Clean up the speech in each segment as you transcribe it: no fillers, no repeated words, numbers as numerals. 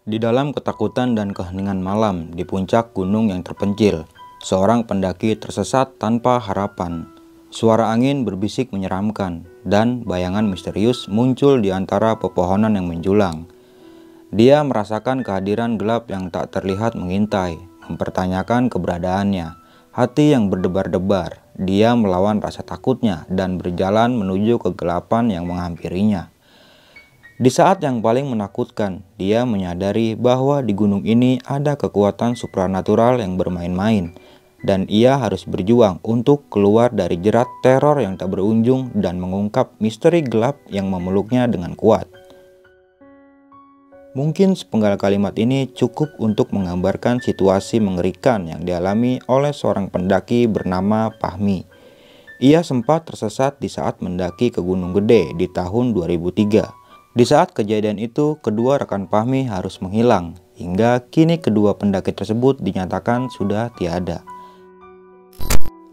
Di dalam ketakutan dan keheningan malam di puncak gunung yang terpencil, seorang pendaki tersesat tanpa harapan. Suara angin berbisik menyeramkan, dan bayangan misterius muncul di antara pepohonan yang menjulang. Dia merasakan kehadiran gelap yang tak terlihat mengintai, mempertanyakan keberadaannya. Hati yang berdebar-debar, dia melawan rasa takutnya dan berjalan menuju kegelapan yang menghampirinya. Di saat yang paling menakutkan, dia menyadari bahwa di gunung ini ada kekuatan supranatural yang bermain-main, dan ia harus berjuang untuk keluar dari jerat teror yang tak berujung dan mengungkap misteri gelap yang memeluknya dengan kuat. Mungkin sepenggal kalimat ini cukup untuk menggambarkan situasi mengerikan yang dialami oleh seorang pendaki bernama Fahmi. Ia sempat tersesat di saat mendaki ke Gunung Gede di tahun 2003. Di saat kejadian itu, kedua rekan Fahmi harus menghilang, hingga kini kedua pendaki tersebut dinyatakan sudah tiada.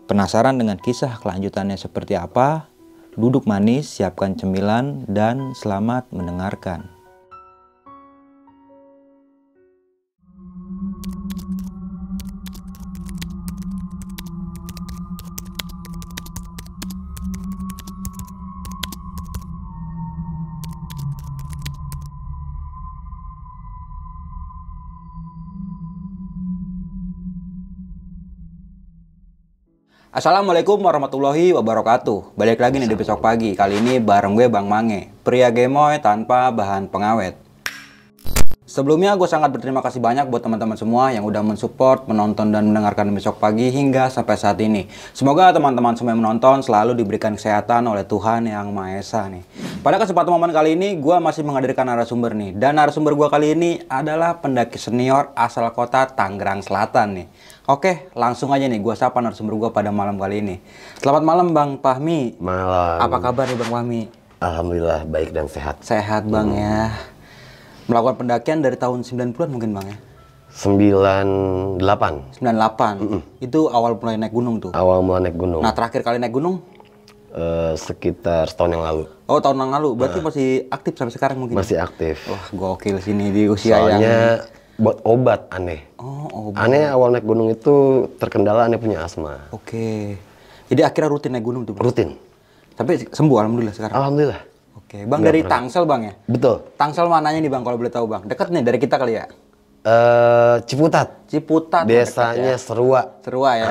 Penasaran dengan kisah kelanjutannya seperti apa? Duduk manis, siapkan cemilan, dan selamat mendengarkan. Assalamualaikum warahmatullahi wabarakatuh. Balik lagi nih di Besok Pagi. Kali ini bareng gue Bang Mange, pria gemoy tanpa bahan pengawet. Sebelumnya gue sangat berterima kasih banyak buat teman-teman semua yang udah mensupport, menonton dan mendengarkan Besok Pagi hingga sampai saat ini. Semoga teman-teman semua yang menonton selalu diberikan kesehatan oleh Tuhan Yang Maha Esa nih. Pada kesempatan momen kali ini gue masih menghadirkan narasumber nih. Dan narasumber gue kali ini adalah pendaki senior asal kota Tangerang Selatan nih. Oke, langsung aja nih gue sapa narasumber gue pada malam kali ini. Selamat malam Bang Fahmi. Malam. Apa kabar nih Bang Fahmi? Alhamdulillah baik dan sehat. Sehat Bang ya. Melakukan pendakian dari tahun 90-an mungkin Bang ya? 98. 98? Itu awal mulai naik gunung tuh? Awal mulai naik gunung. Nah terakhir kali naik gunung? Sekitar setahun yang lalu. Oh tahun yang lalu, berarti masih aktif sampai sekarang mungkin? Masih aktif. Wah gokil sini di usia Soalnya buat obat aneh. Oh obat. Aneh awal naik gunung itu terkendala aneh punya asma. Oke. Jadi akhirnya rutin naik gunung tuh Bang? Rutin. Tapi sembuh alhamdulillah sekarang? Alhamdulillah. Oke, Bang dari Tangsel Bang ya? Betul. Tangsel mananya nih Bang kalau boleh tahu Bang? Dekat nih dari kita kali ya? Ciputat. Ciputat. Desanya ya? Serua. Serua ya?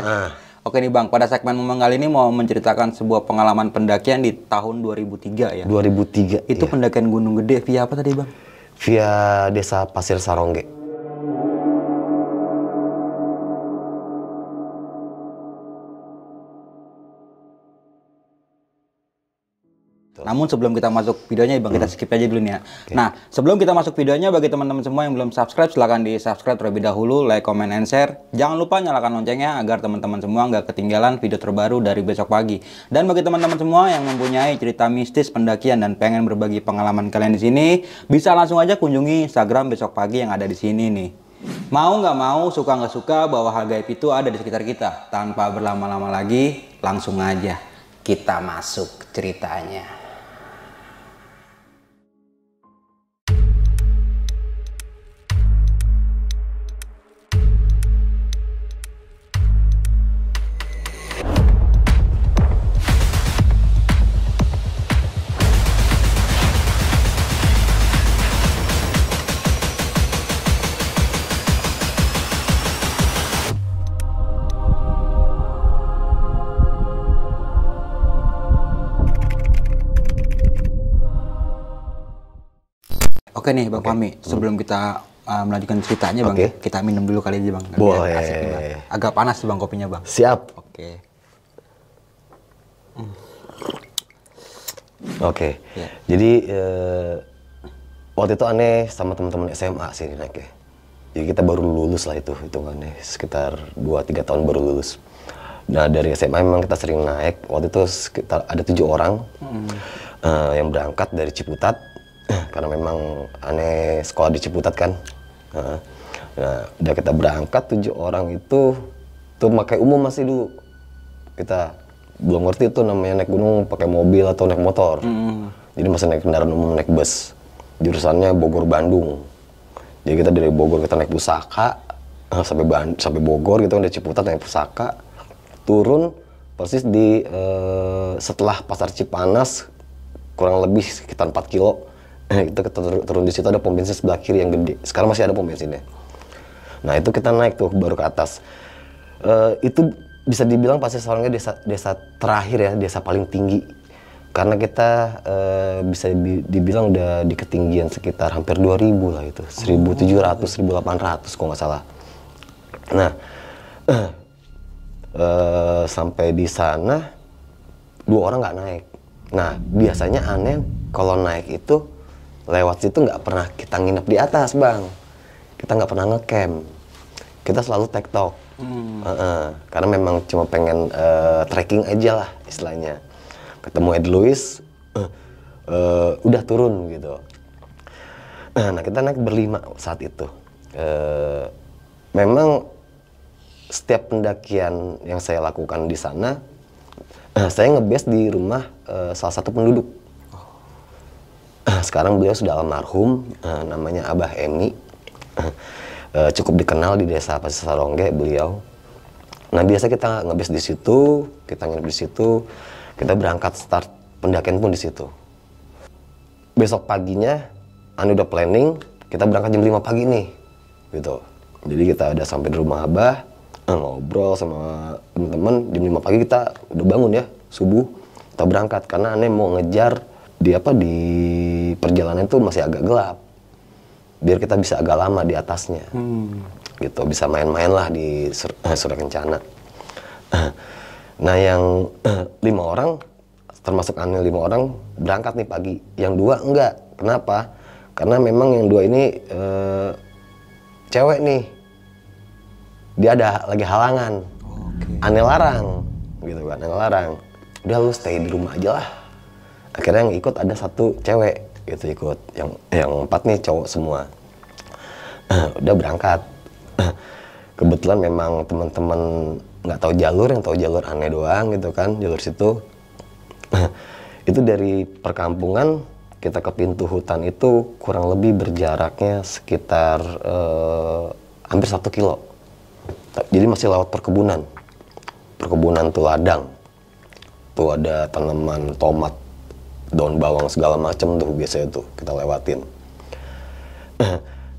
Oke nih Bang, pada segmen momen kali ini mau menceritakan sebuah pengalaman pendakian di tahun 2003 ya? 2003. Itu iya. pendakian Gunung Gede via apa tadi Bang? Via desa Pasir Sarongge. Namun sebelum kita masuk videonya Bang, kita skip aja dulu nih ya. Okay. Nah, sebelum kita masuk videonya, bagi teman-teman semua yang belum subscribe, silahkan di subscribe terlebih dahulu, like, comment, and share. Jangan lupa nyalakan loncengnya agar teman-teman semua nggak ketinggalan video terbaru dari Besok Pagi. Dan bagi teman-teman semua yang mempunyai cerita mistis pendakian dan pengen berbagi pengalaman kalian di sini, bisa langsung aja kunjungi Instagram Besok Pagi yang ada di sini nih. Mau nggak mau, suka nggak suka, bahwa hal gaib itu ada di sekitar kita. Tanpa berlama-lama lagi, langsung aja kita masuk ceritanya. Oke nih Bang Fahmi, sebelum kita melanjutkan ceritanya Bang, kita minum dulu kali aja Bang. Boleh. Asik nih, Bang. Agak panas sih Bang kopinya Bang. Siap. Oke. Oke. Ya. Jadi waktu itu aneh sama teman-teman SMA sih naiknya. Jadi kita baru lulus lah itu hitungannya, sekitar 2-3 tahun baru lulus. Nah dari SMA memang kita sering naik. Waktu itu sekitar ada 7 orang yang berangkat dari Ciputat. Karena memang aneh sekolah di Ciputat kan. Nah, udah kita berangkat 7 orang itu tuh pakai umum masih dulu. Kita belum ngerti tuh namanya naik gunung pakai mobil atau naik motor. Jadi masih naik kendaraan umum, naik bus. Jurusannya Bogor Bandung. Jadi kita dari Bogor kita naik Pusaka sampai Bogor gitu kan, dari Ciputat naik Pusaka, turun persis di setelah Pasar Cipanas kurang lebih sekitar 4 kilo. Itu kita turun di situ, ada pom bensin sebelah kiri yang gede. Sekarang masih ada pom bensinnya. Nah itu kita naik tuh baru ke atas. Itu bisa dibilang Pasir Sorongge desa terakhir ya, desa paling tinggi. Karena kita bisa dibilang udah di ketinggian sekitar hampir 2000 lah itu. 1700, 1800 kalau nggak salah. Nah, sampai di sana 2 orang nggak naik. Nah, biasanya aneh kalau naik itu lewat situ nggak pernah kita nginep di atas, Bang. Kita nggak pernah ngecamp. Kita selalu tektok. Karena memang cuma pengen trekking aja lah istilahnya. Ketemu Ed Lewis, udah turun gitu. Nah, kita naik berlima saat itu. Memang setiap pendakian yang saya lakukan di sana, saya ngebase di rumah salah satu penduduk. Sekarang beliau sudah almarhum, namanya Abah Emi. Cukup dikenal di desa Pasir Sorongge beliau. Nah biasa kita ngebase di situ, kita nginep di situ, kita berangkat start pendakian pun di situ. Besok paginya, Anu udah planning, kita berangkat jam 5 pagi nih, gitu. Jadi kita udah sampai di rumah Abah, ngobrol sama teman-teman, jam 5 pagi kita udah bangun ya, subuh, kita berangkat karena aneh mau ngejar di perjalanan itu masih agak gelap, biar kita bisa agak lama di atasnya, gitu, bisa main-main lah di Surya Kencana. Nah yang 5 orang, termasuk aneh 5 orang berangkat nih pagi, yang 2 enggak. Kenapa? Karena memang yang 2 ini cewek nih, dia ada lagi halangan. Aneh larang, gitu kan, aneh larang. Udah lu stay di rumah aja lah. Akhirnya yang ikut ada 1 cewek, gitu ikut. Yang 4 nih cowok semua. Udah berangkat. Kebetulan memang teman-teman nggak tahu jalur, yang tahu jalur aneh doang gitu kan, jalur situ. Itu dari perkampungan kita ke pintu hutan itu kurang lebih berjaraknya sekitar hampir 1 kilo. Jadi masih lewat perkebunan tuh ladang. Tuh ada tanaman tomat, daun bawang segala macam tuh biasanya tuh kita lewatin.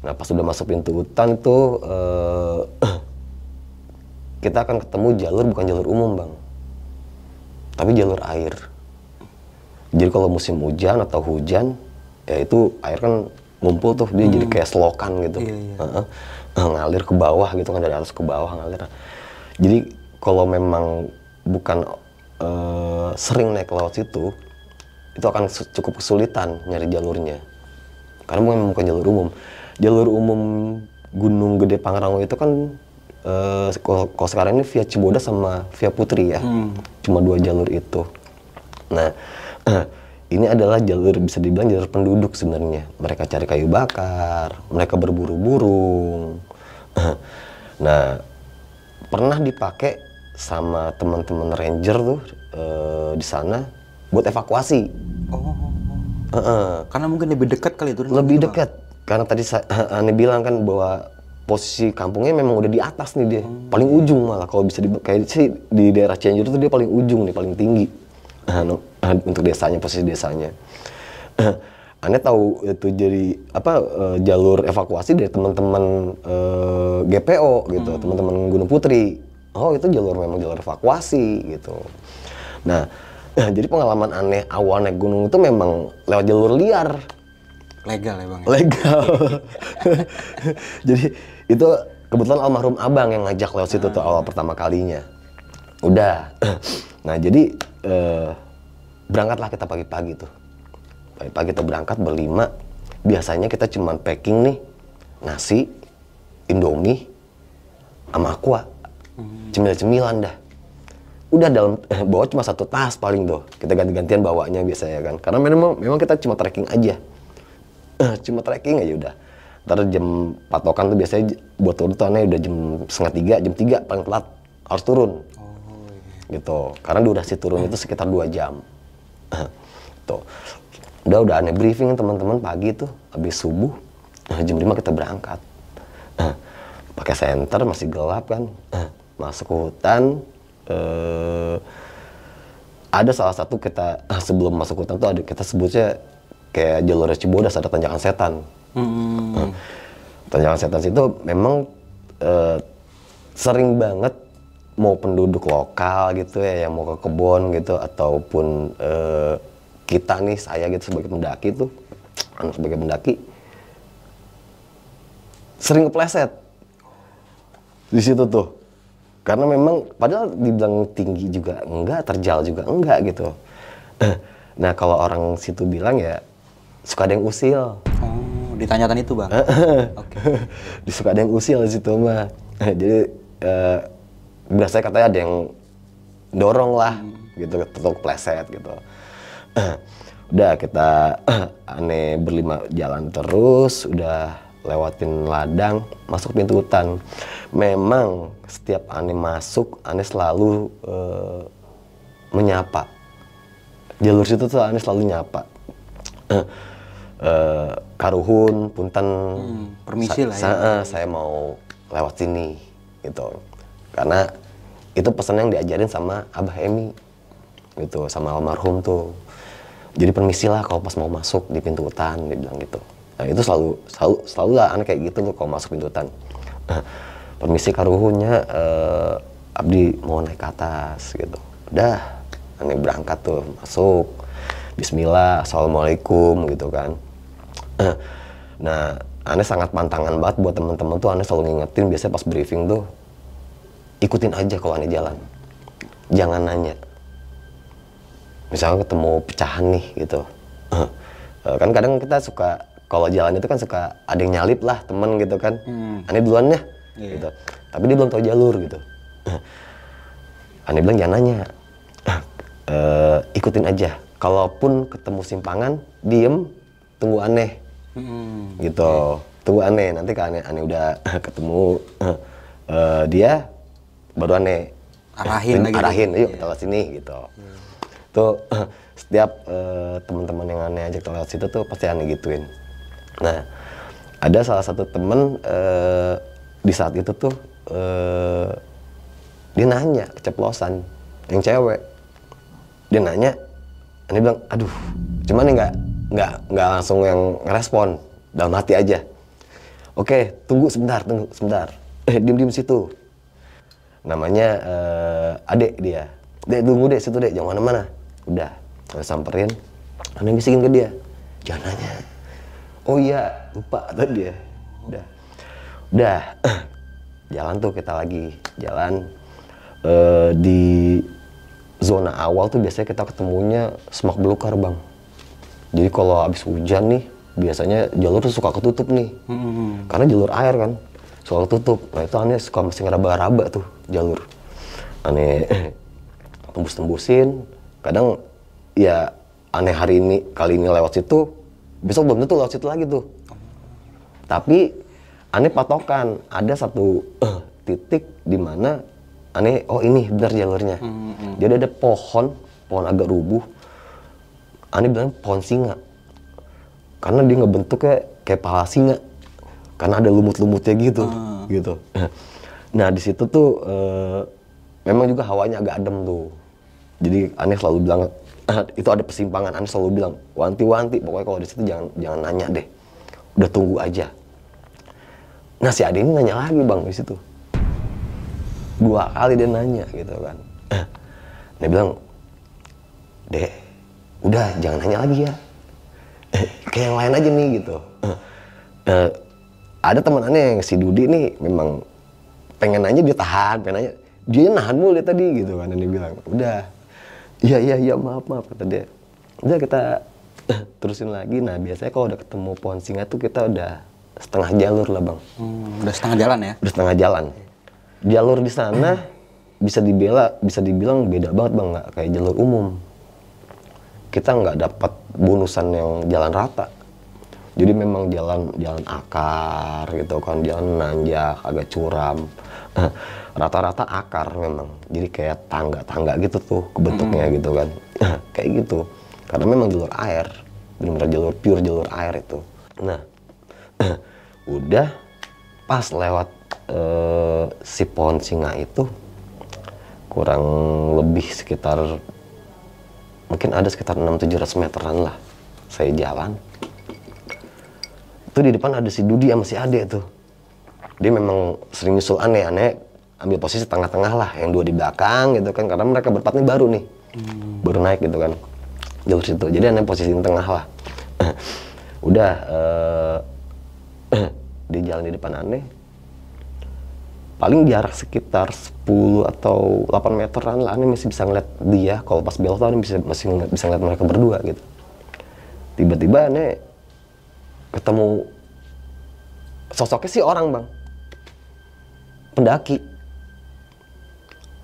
Nah pas udah masuk pintu hutan tuh kita akan ketemu jalur bukan jalur umum, Bang, tapi jalur air. Jadi kalau musim hujan atau hujan ya itu air kan ngumpul tuh, dia jadi kayak selokan gitu. Ngalir ke bawah gitu kan, dari atas ke bawah ngalir. Jadi kalau memang bukan sering naik lewat situ, itu akan cukup kesulitan nyari jalurnya. Karena memang bukan jalur umum. Jalur umum Gunung Gede Pangrango itu kan kalau sekarang ini via Cibodas sama via Putri ya. Cuma 2 jalur itu. Nah, ini adalah jalur, bisa dibilang jalur penduduk sebenarnya. Mereka cari kayu bakar, mereka berburu burung. Nah, pernah dipakai sama teman-teman ranger tuh di sana buat evakuasi. Karena mungkin lebih dekat kali itu. Lebih dekat, karena tadi Ane bilang kan bahwa posisi kampungnya memang udah di atas nih dia, paling ujung malah kalau bisa kayak sih di daerah Cianjur itu dia paling ujung nih, paling tinggi untuk desanya, posisi desanya. Ane tahu itu jadi apa jalur evakuasi dari teman-teman GPO gitu, teman-teman Gunung Putri. Oh itu memang jalur evakuasi gitu. Nah jadi pengalaman aneh awal naik gunung itu memang lewat jalur liar. Legal ya Bang? Legal. Jadi itu kebetulan almarhum abang yang ngajak lewat situ tuh awal pertama kalinya. Udah. Nah jadi berangkatlah kita pagi-pagi tuh. Pagi-pagi kita berangkat berlima. Biasanya kita cuman packing nih nasi, Indomie, sama aqua. Cemil-cemilan dah. Udah bawa cuma 1 tas paling tuh. Kita ganti-gantian bawanya biasanya kan. Karena memang kita cuma trekking aja. Cuma trekking aja udah. Ntar jam patokan tuh biasanya buat turun tuh aneh udah jam 2:30, jam 3 paling telat harus turun. Gitu. Karena durasi turun itu sekitar 2 jam. Tuh. Udah aneh briefing teman-teman pagi tuh habis subuh. Jam 5 kita berangkat. Pakai senter, masih gelap kan. Masuk ke hutan. Ada salah satu kita, sebelum masuk hutan tuh ada, kita sebutnya kayak jalur Cibodas, ada tanjakan setan. Tanjakan setan itu memang sering banget mau penduduk lokal gitu ya, yang mau ke kebun gitu, ataupun kita nih, saya gitu sebagai pendaki tuh, sebagai pendaki sering kepleset di situ tuh, karena memang padahal dibilang tinggi juga enggak, terjal juga enggak gitu. Nah kalau orang situ bilang ya suka ada yang usil. Oh, ditanyakan itu bang? Oke. Suka ada yang usil di situ mah. Jadi biasanya katanya ada yang dorong lah gitu, tetap kepleset gitu. Udah kita aneh berlima jalan terus, udah lewatin ladang, masuk pintu hutan. Memang setiap aneh masuk, aneh selalu menyapa. Jalur situ tuh aneh selalu nyapa. Karuhun, punten, permisi lah ya. saya mau lewat sini gitu. Karena itu pesan yang diajarin sama Abah Emi gitu, sama almarhum tuh. Jadi permisi lah kalau pas mau masuk di pintu hutan, dia bilang gitu. Nah itu selalu lah aneh kayak gitu loh kalau masuk pintu hutan. Permisi karuhunnya, abdi mau naik ke atas gitu. Udah, aneh berangkat tuh, masuk. Bismillah, assalamualaikum gitu kan. Nah, aneh sangat pantangan banget buat teman-teman tuh, aneh selalu ngingetin biasanya pas briefing tuh, ikutin aja kalau aneh jalan. Jangan nanya. Misalnya ketemu pecahan nih gitu. Kan kadang kita suka kalau jalan itu kan suka ada yang nyalip lah temen gitu kan. Aneh duluan ya gitu. Tapi dia belum tahu jalur gitu. Aneh bilang jangan nanya. Ikutin aja. Kalaupun ketemu simpangan, diem, tunggu aneh. Gitu. Tunggu aneh, nanti kan aneh udah ketemu dia, baru aneh arahin, yuk kita lewat sini gitu. Tuh setiap teman-teman yang aneh ajak lewat situ tuh pasti aneh gituin. Nah, ada salah satu temen di saat itu tuh dia nanya keceplosan, yang cewek. Dia nanya, aneh bilang, aduh, cuman nggak langsung yang ngerespon, dalam hati aja. Oke, tunggu sebentar. Diem situ. Namanya adek dia. Dek, tunggu dek situ dek, jangan mana-mana. Udah, samperin. Aneh bisikin ke dia, jangan nanya. Oh iya, lupa tadi dia. Udah. Jalan tuh kita lagi jalan di zona awal tuh biasanya kita ketemunya semak belukar bang. Jadi kalau habis hujan nih, biasanya jalur tuh suka ketutup nih. Karena jalur air kan, suka ketutup. Nah itu aneh suka masih ngeraba-raba tuh jalur. Aneh tembus-tembusin. Kadang ya aneh kali ini lewat situ, besok belum tentu lewat situ lagi tuh. Tapi aneh patokan, ada satu titik di mana aneh, oh ini benar jalurnya. Jadi ada pohon agak rubuh. Aneh bilang pohon singa. Karena dia ngebentuknya kayak pala singa. Karena ada lumut-lumutnya gitu. Nah di situ tuh memang juga hawanya agak adem tuh. Jadi aneh selalu bilang itu ada persimpangan, aneh selalu bilang wanti-wanti, pokoknya kalau di situ jangan nanya deh. Udah tunggu aja. Nah si Ade ini nanya lagi bang di situ. 2 kali dia nanya gitu kan. Dia bilang, Dek, udah jangan nanya lagi ya. Kayak yang lain aja nih gitu. Ada teman aneh yang si Dudi nih memang pengen nanya dia tahan, pengen nanya. Dia nahan mulu tadi gitu kan. Dan dia bilang, udah. Iya maaf kata dia. Udah kita terusin lagi. Nah biasanya kalau udah ketemu pohon singa tuh kita udah setengah jalur lah bang. Udah setengah jalan ya? Udah setengah jalan. Jalur di sana bisa dibilang beda banget bang, nggak kayak jalur umum. Kita nggak dapat bonusan yang jalan rata. Jadi memang jalan akar gitu kan, jalan nanjak, agak curam. Rata-rata akar memang. Jadi kayak tangga-tangga gitu tuh kebentuknya gitu kan. Kayak gitu. Karena memang jalur air, benar-benar jalur pure jalur air itu. Nah, Udah pas lewat si pohon singa itu, kurang lebih sekitar mungkin ada sekitar 600-700 meteran lah saya jalan. Itu di depan ada si Dudi sama si Ade tuh. Dia memang sering nyusul aneh ambil posisi tengah-tengah lah, yang dua di belakang gitu kan, karena mereka berempat nih baru nih. Baru naik gitu kan. Jalur situ. Jadi aneh posisi di tengah lah. Udah dia jalan di depan aneh. Paling jarak sekitar 10 atau 8 meteran lah, aneh masih bisa ngeliat dia. Kalau pas belok tuh aneh masih bisa ngeliat mereka berdua gitu. Tiba-tiba aneh ketemu sosoknya sih orang bang,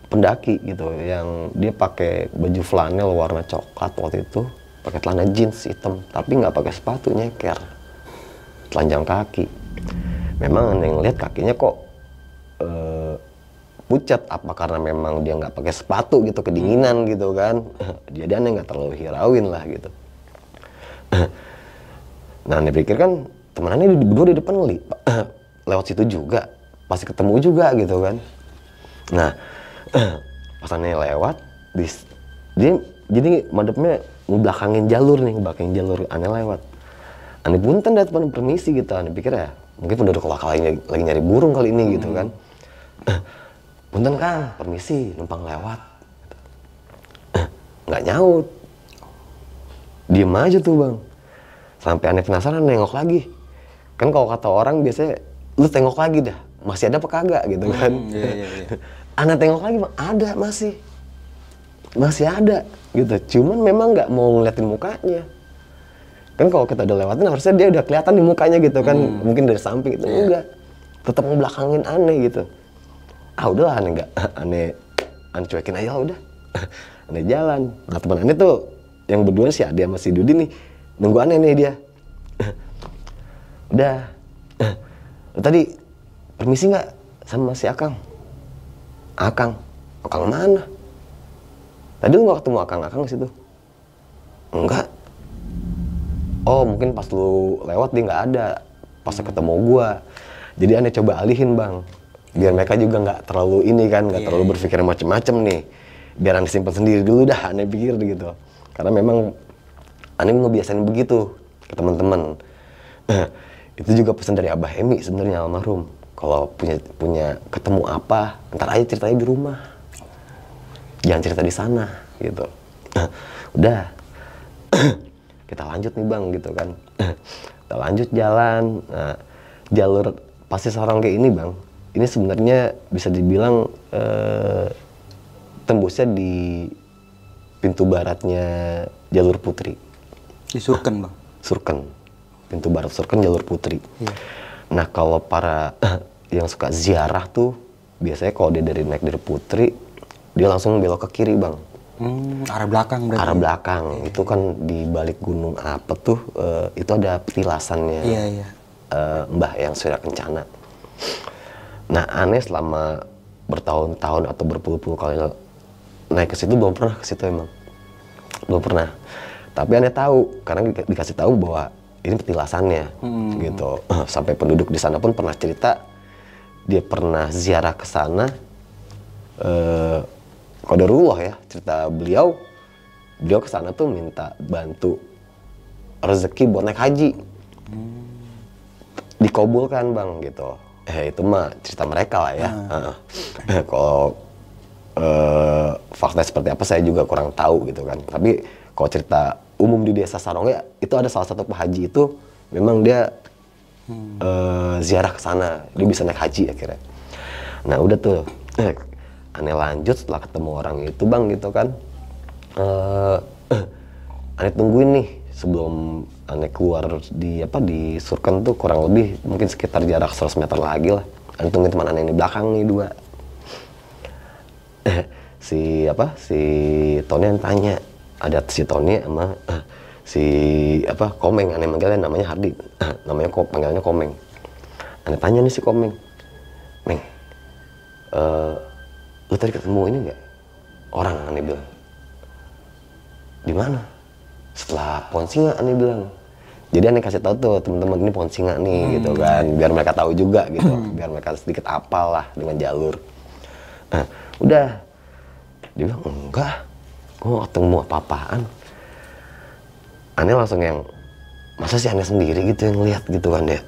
pendaki gitu, yang dia pakai baju flanel warna coklat waktu itu, pakai celana jeans hitam, tapi nggak pakai sepatu, nyeker, telanjang kaki. Memang aneh ngeliat kakinya kok pucat, apa karena memang dia nggak pakai sepatu gitu, kedinginan gitu kan. Jadi aneh nggak terlalu hirauin lah gitu. Nah aneh pikir kan temenannya berdua di depan lewat situ juga, pasti ketemu juga gitu kan. Nah pas aneh lewat, dia jadi madepnya ngebelakangin jalur aneh lewat. Aneh punten depan permisi gitu, aneh pikir ya mungkin penduduk lokal lagi nyari burung kali ini gitu kan. Punten Kang, permisi, numpang lewat. Nggak nyaut. Diem aja tuh bang. Sampai aneh penasaran nengok lagi. Kan kalau kata orang biasanya, lu tengok lagi dah, masih ada apa kagak gitu kan. Iya. Aneh tengok lagi bang, ada masih ada gitu. Cuman memang nggak mau ngeliatin mukanya. Kan kalau kita udah lewatin harusnya dia udah kelihatan di mukanya gitu kan. Mungkin dari samping itu enggak. Tetap ngebelakangin aneh gitu. Udahlah aneh cuekin aja udah. Aneh jalan. Nah teman aneh tuh yang berdua si Ade sama si Dudi nih nunggu aneh nih dia. Udah. Tadi permisi nggak sama si Akang? Akang mana? Tadi lu nggak ketemu Akang di situ? Enggak. Oh mungkin pas lu lewat dia nggak ada. Pas ketemu gua. Jadi aneh coba alihin bang. Biar mereka juga nggak terlalu nggak terlalu berpikir macem-macem nih. Biar aneh simpen sendiri dulu dah, aneh pikir gitu. Karena memang aneh ngebiasain begitu ke teman-teman. Itu juga pesan dari Abah Emi sebenarnya almarhum. Kalau punya ketemu apa, ntar aja ceritanya di rumah. Jangan cerita di sana gitu. Udah. Kita lanjut nih bang gitu kan. Kita lanjut jalan. Nah, jalur Pasir Sorongge ini bang, ini sebenarnya bisa dibilang tembusnya di pintu baratnya jalur Putri. Di Surken bang? Surken, pintu barat Surken jalur Putri. Iya. Nah kalau para yang suka ziarah tuh, biasanya kalau dia naik dari Putri, dia langsung belok ke kiri bang. Arah belakang berarti? Arah belakang, itu kan di balik gunung apa tuh, itu ada petilasannya. Iya. Mbah yang Surya Kencana. Nah aneh selama bertahun-tahun atau berpuluh-puluh kali naik ke situ belum pernah ke situ emang, belum pernah. Tapi aneh tahu karena dikasih tahu bahwa ini petilasannya gitu. Sampai penduduk di sana pun pernah cerita dia pernah ziarah ke sana. Qadarullah ya cerita beliau ke sana tuh minta bantu rezeki buat naik haji. Dikabulkan bang gitu. Itu mah cerita mereka lah ya. Kalau fakta seperti apa saya juga kurang tahu gitu kan. Tapi kalau cerita umum di desa Sarongge itu ada salah satu pehaji itu memang dia ziarah ke sana, dia bisa naik haji akhirnya. Nah udah tuh aneh lanjut setelah ketemu orang itu bang gitu kan. Aneh tungguin nih sebelum aneh keluar di Surken tuh kurang lebih mungkin sekitar jarak 100 meter lagi lah. Aneh tungguin teman aneh di belakang nih dua. Si Tony yang tanya, ada si Tony sama si Komeng, aneh manggilnya namanya Hardi. Namanya panggilannya Komeng. Aneh tanya nih si Komeng, Meng, lu tadi ketemu ini nggak orang? Aneh bilang, di mana? Setelah pohon singa, aneh bilang. Jadi aneh kasih tahu tuh teman-teman ini pohon singa nih gitu kan, biar mereka tahu juga gitu, biar mereka sedikit apal lah dengan jalur. Nah, udah dia bilang enggak, gue gak ketemu apa-apaan. Aneh langsung yang masa sih aneh sendiri gitu yang lihat gitu kan ya.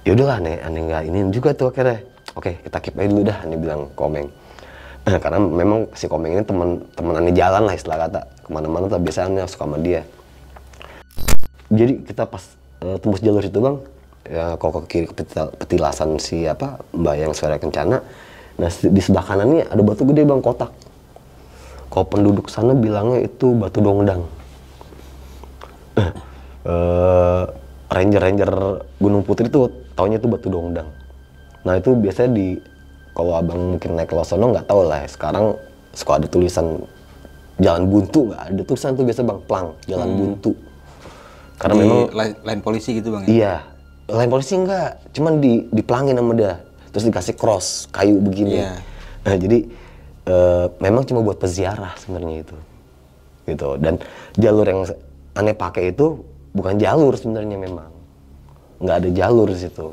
Ya udahlah aneh nggak ini juga tuh akhirnya. Oke, kita keep aja dulu dah, aneh bilang Komeng. Karena memang si Komeng ini teman aneh jalan lah istilah kata, kemana-mana tuh biasanya suka sama dia. Jadi kita pas tembus jalur itu bang, ya kalau ke kiri petilasan si Mbak yang Surya Kencana. Nah di sebelah kanannya ada batu gede bang, kotak. Kalau penduduk sana bilangnya itu batu dongdang. Ranger Gunung Putri itu taunya itu batu dongdang. Nah itu biasanya kalau abang mungkin naik ke Losono nggak tahu lah. Sekarang suka ada tulisan jalan buntu, nggak ada tulisan tuh biasa bang, plang jalan buntu. Karena di memang lain polisi gitu bang ya? Iya, lain polisi enggak, cuman dipelangin sama dia, terus dikasih cross kayu begini. Iya. Nah, jadi memang cuma buat peziarah sebenarnya itu, gitu. Dan jalur yang aneh pakai itu bukan jalur sebenarnya, memang nggak ada jalur di situ.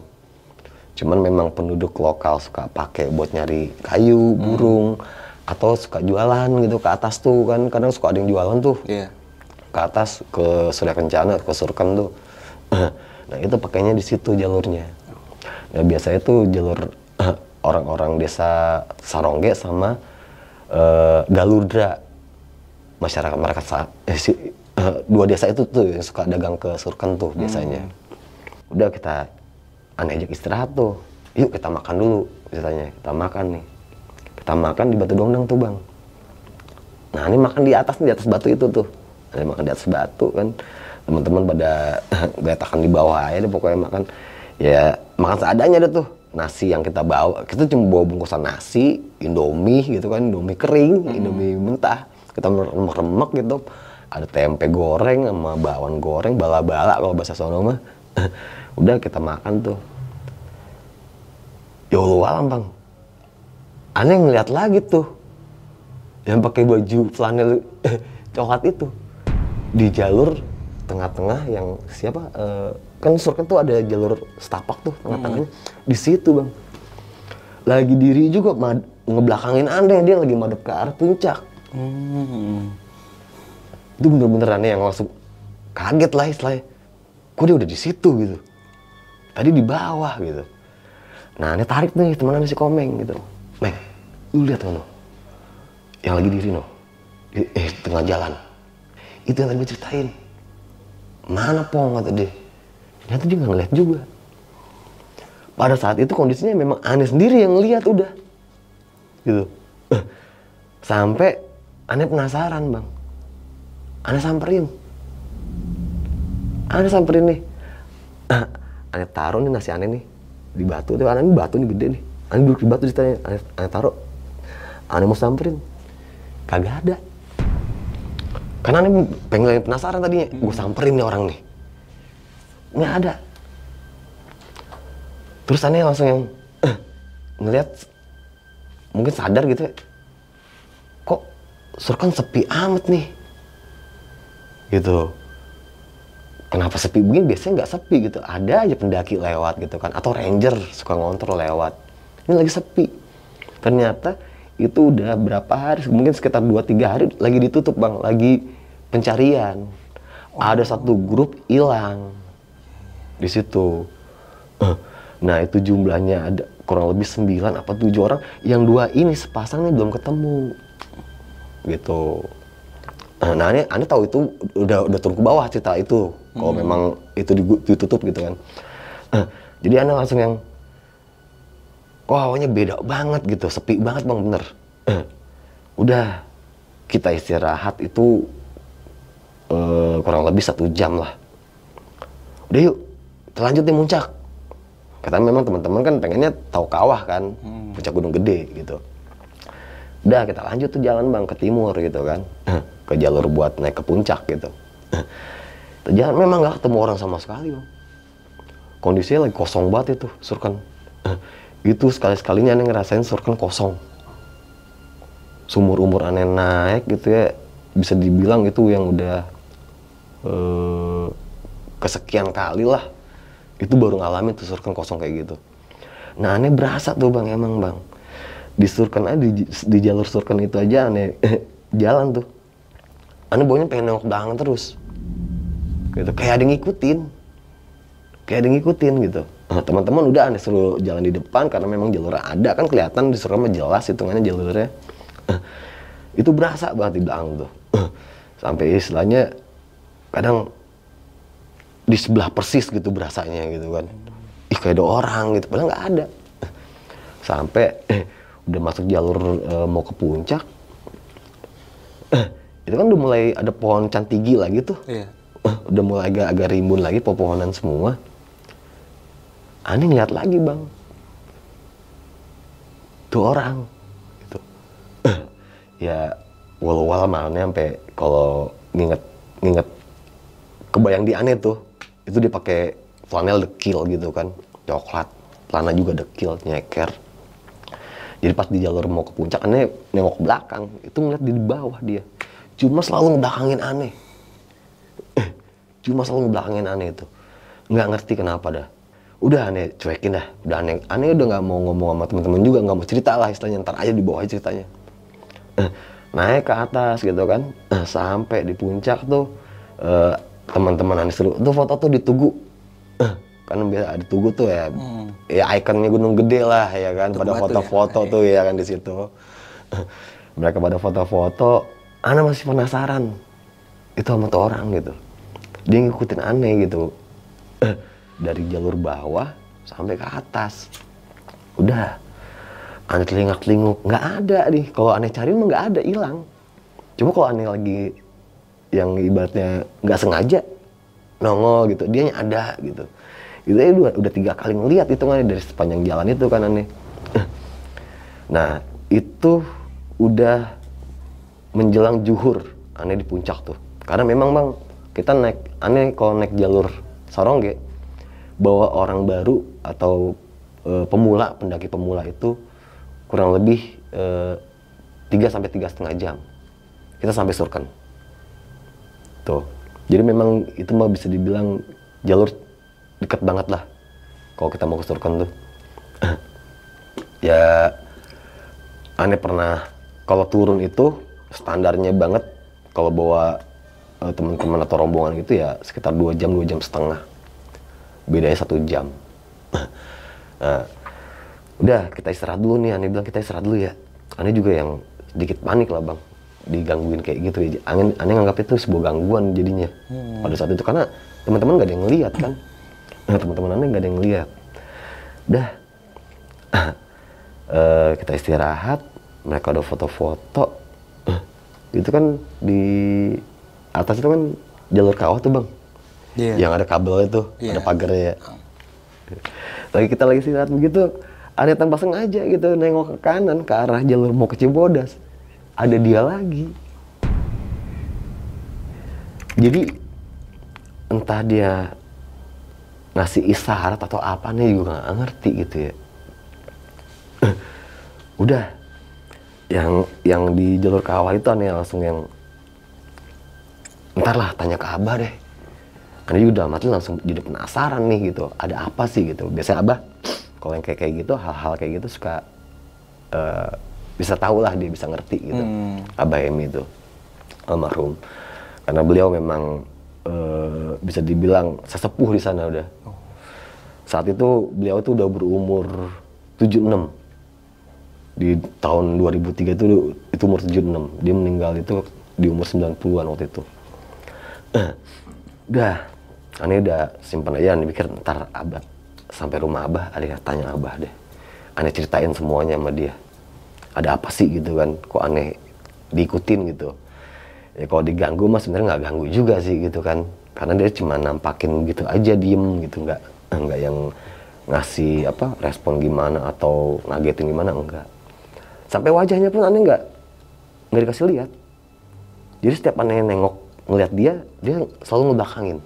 Cuman memang penduduk lokal suka pakai buat nyari kayu, burung, atau suka jualan gitu ke atas tuh kan, kadang suka ada yang jualan tuh. Iya. Ke atas ke Surya Kencana, ke Surken tuh. Nah itu pakainya di situ jalurnya. Nah biasanya tuh jalur orang-orang desa Sarongge sama Galurdra, masyarakat dua desa itu tuh yang suka dagang ke Surken tuh biasanya. Udah kita aneh ajak istirahat tuh, yuk kita makan dulu ceritanya. Kita makan nih, kita makan di Batu Dongdang tuh bang. Nah ini makan di atas batu itu tuh. Ada makan di atas batu kan, teman-teman pada geletakan di bawah aja deh pokoknya makan. Ya makan seadanya deh tuh. Nasi yang kita bawa, kita cuma bawa bungkusan nasi, Indomie gitu kan, Indomie kering, Indomie mentah. Kita remek-remek gitu. Ada tempe goreng sama bakwan goreng, bala-bala kalau bahasa sono mah. Udah kita makan tuh. Ya Allah alam bang. Aneh ngeliat lagi tuh yang pakai baju flanel coklat itu di jalur tengah-tengah yang kan Surken tuh ada jalur setapak tuh tengah-tengahnya. Di situ bang lagi diri juga ngebelakangin aneh, dia lagi madep ke arah puncak. Itu bener-bener aneh yang langsung kaget lah istilahnya, kok dia udah di situ gitu, tadi di bawah gitu. Nah aneh tarik nih teman aneh si Komeng gitu, Meng lu lihat no yang lagi diri no tengah jalan itu yang tadi gue ceritain. Mana Pong kata dia. Ternyata dia nggak ngeliat juga. Pada saat itu kondisinya memang aneh sendiri yang ngeliat udah. Gitu. Sampai aneh penasaran bang. Aneh samperin nih. Aneh taruh nih nasi aneh nih di batu. Tuh aneh batu nih gede nih. Aneh duduk di batu ditanya. Aneh taruh. Aneh mau samperin. Kagak ada. Karena aneh pengen penasaran tadinya, gue samperin nih orang nih, nggak ada. Terus aneh langsung yang ngeliat, mungkin sadar gitu ya, kok Surken sepi amat nih, gitu. Kenapa sepi begini? Biasanya nggak sepi gitu, ada aja pendaki lewat gitu kan, atau ranger suka ngontrol lewat. Ini lagi sepi. Ternyata itu udah berapa hari, mungkin sekitar 2-3 hari lagi ditutup bang, lagi pencarian. Ada satu grup hilang di situ. Nah itu jumlahnya ada kurang lebih 9 apa 7 orang, yang 2 ini sepasang nih belum ketemu gitu. Nah aneh tahu itu udah turun ke bawah cerita itu, kalau memang itu ditutup gitu kan. Jadi aneh langsung yang wah awalnya beda banget gitu, sepi banget bang, bener. Udah kita istirahat itu kurang lebih 1 jam lah. Udah yuk kita lanjut nih muncak. Karena memang teman-teman kan pengennya tahu kawah kan, puncak gunung gede gitu. Udah kita lanjut tuh jalan bang ke timur gitu kan, ke jalur buat naik ke puncak gitu. Jalan memang nggak ketemu orang sama sekali bang. Kondisinya lagi kosong banget itu Surken. Itu sekali-sekalinya aneh ngerasain Surken kosong. Seumur umur aneh naik gitu ya, bisa dibilang itu yang udah kesekian kali lah itu baru ngalamin tuh surken kosong kayak gitu. Nah aneh berasa tuh bang, emang bang di surken aja, di jalur surken itu aja aneh jalan tuh aneh baunya pengen nengok belakang terus gitu, kayak ada yang ngikutin gitu. Nah, teman-teman udah aneh suruh jalan di depan karena memang jalurnya ada kan, kelihatan di surken mah jelas hitungannya jalurnya. Itu berasa banget di belakang tuh. Sampai istilahnya kadang di sebelah persis gitu berasanya gitu kan. Ih kayak ada orang gitu, padahal nggak ada. Sampai udah masuk jalur mau ke puncak. Itu kan udah mulai ada pohon cantigi lagi tuh. Iya. Udah mulai agak rimbun lagi, pepohonan semua. Aneh ngeliat lagi bang. Tuh orang. Gitu. Ya walau-walau malnya sampai kalau nginget kebayang di aneh tuh. Itu dia pakai flanel dekil gitu kan, coklat, celana juga dekil, nyeker. Jadi pas di jalur mau ke puncak, aneh nengok ke belakang, itu ngeliat di bawah dia. Cuma selalu ngebelakangin aneh. Itu. Nggak ngerti kenapa dah. Udah aneh cuekin dah, udah aneh udah nggak mau ngomong sama teman-teman juga, nggak mau cerita lah istilahnya, ntar aja di bawah aja ceritanya. Naik ke atas gitu kan, sampai di puncak tuh. Teman-teman aneh seru tuh foto tuh di Tugu, kan biasa ada Tugu tuh ya, ya ikonnya gunung gede lah ya kan, pada foto-foto ya? Tuh ya kan di situ. Mereka pada foto-foto, aneh masih penasaran itu sama tuh orang gitu, dia ngikutin aneh gitu, dari jalur bawah sampai ke atas. Udah aneh telingak-telinguk, nggak ada nih, kalau aneh cariin mah nggak ada, hilang. Cuma kalau aneh lagi yang ibaratnya nggak sengaja nongol gitu, dia ada gitu. Itu udah 3 kali ngeliat hitungannya dari sepanjang jalan itu kan aneh. Nah itu udah menjelang zuhur aneh di puncak tuh, karena memang bang kita aneh kalau naik jalur Sarongge bawa orang baru atau pendaki pemula itu kurang lebih 3-3,5 jam kita sampai surken. Tuh. Jadi memang itu mah bisa dibilang jalur deket banget lah kalau kita mau ke surken tuh. Ya aneh pernah kalau turun itu standarnya banget kalau bawa teman-teman atau rombongan gitu ya sekitar 2 jam setengah. Bedanya 1 jam. Nah, udah kita istirahat dulu nih, aneh bilang kita istirahat dulu ya. Aneh juga yang sedikit panik lah bang, digangguin kayak gitu ya. Aneh nganggap itu sebuah gangguan jadinya pada saat itu, karena teman-teman nggak ada yang ngeliat kan. Teman-teman aneh nggak ada yang ngeliat. Udah kita istirahat, mereka udah foto-foto. Itu kan di atas itu kan jalur kawah tuh bang, yang ada kabel itu, ada pagarnya ya. Lagi kita lagi istirahat begitu, ada tanpa sengaja gitu nengok ke kanan ke arah jalur mau ke Cibodas, ada dia lagi. Jadi entah dia ngasih isyarat atau apa nih juga nggak ngerti gitu ya. Udah yang di jalur kawah itu aneh langsung yang ntar lah tanya ke Abah deh. Karena juga udah mati langsung jadi penasaran nih gitu, ada apa sih gitu. Biasanya Abah kalau yang kayak gitu, hal-hal kayak gitu suka bisa tahu lah, dia bisa ngerti gitu. Abah Emi itu almarhum, karena beliau memang bisa dibilang sesepuh di sana udah. Saat itu beliau tuh udah berumur 76. Di tahun 2003 itu umur 76. Dia meninggal itu di umur 90-an waktu itu. Udah, aneh udah simpan aja, aneh pikir ntar Abah sampai rumah Abah, aneh tanya Abah deh. Aneh ceritain semuanya sama dia. Ada apa sih gitu kan, kok aneh diikutin gitu. Ya kalau diganggu mah sebenarnya nggak ganggu juga sih gitu kan. Karena dia cuma nampakin gitu aja, diem gitu, nggak yang ngasih apa respon gimana atau ngagetin gimana, enggak. Sampai wajahnya pun aneh nggak dikasih lihat. Jadi setiap aneh nengok ngelihat dia selalu ngebelakangin.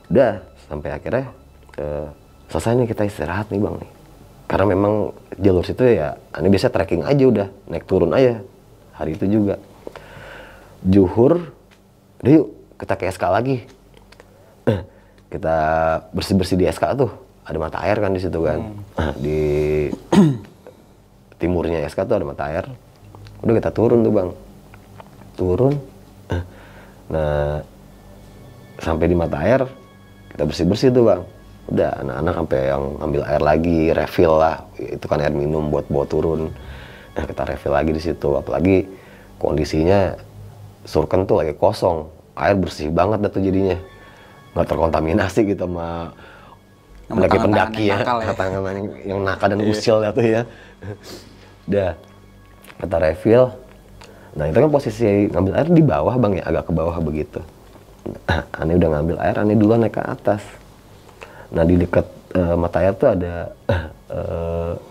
Udah sampai akhirnya selesai nih, kita istirahat nih bang nih. Karena memang jalur situ ya aneh biasa trekking aja, udah naik turun aja hari itu juga. Zuhur, udah yuk kita ke SK lagi. Kita bersih-bersih di SK tuh, ada mata air kan di situ kan. Di timurnya SK tuh ada mata air. Udah kita turun tuh bang, turun. Nah sampai di mata air kita bersih-bersih tuh bang. Udah anak-anak sampai yang ambil air lagi, refill lah. Itu kan air minum buat bawa turun. Nah kita refill lagi di situ. Apalagi kondisinya Surken tuh lagi kosong, air bersih banget dah tuh jadinya, nggak terkontaminasi gitu sama pendaki-pendaki ya, tangan yang nakal dan usil ya tuh ya. Udah kita refill. Nah itu kan posisi ngambil air di bawah bang ya, agak ke bawah begitu. Ane udah ngambil air, Ane duluan naik ke atas. Nah di dekat mata air tuh ada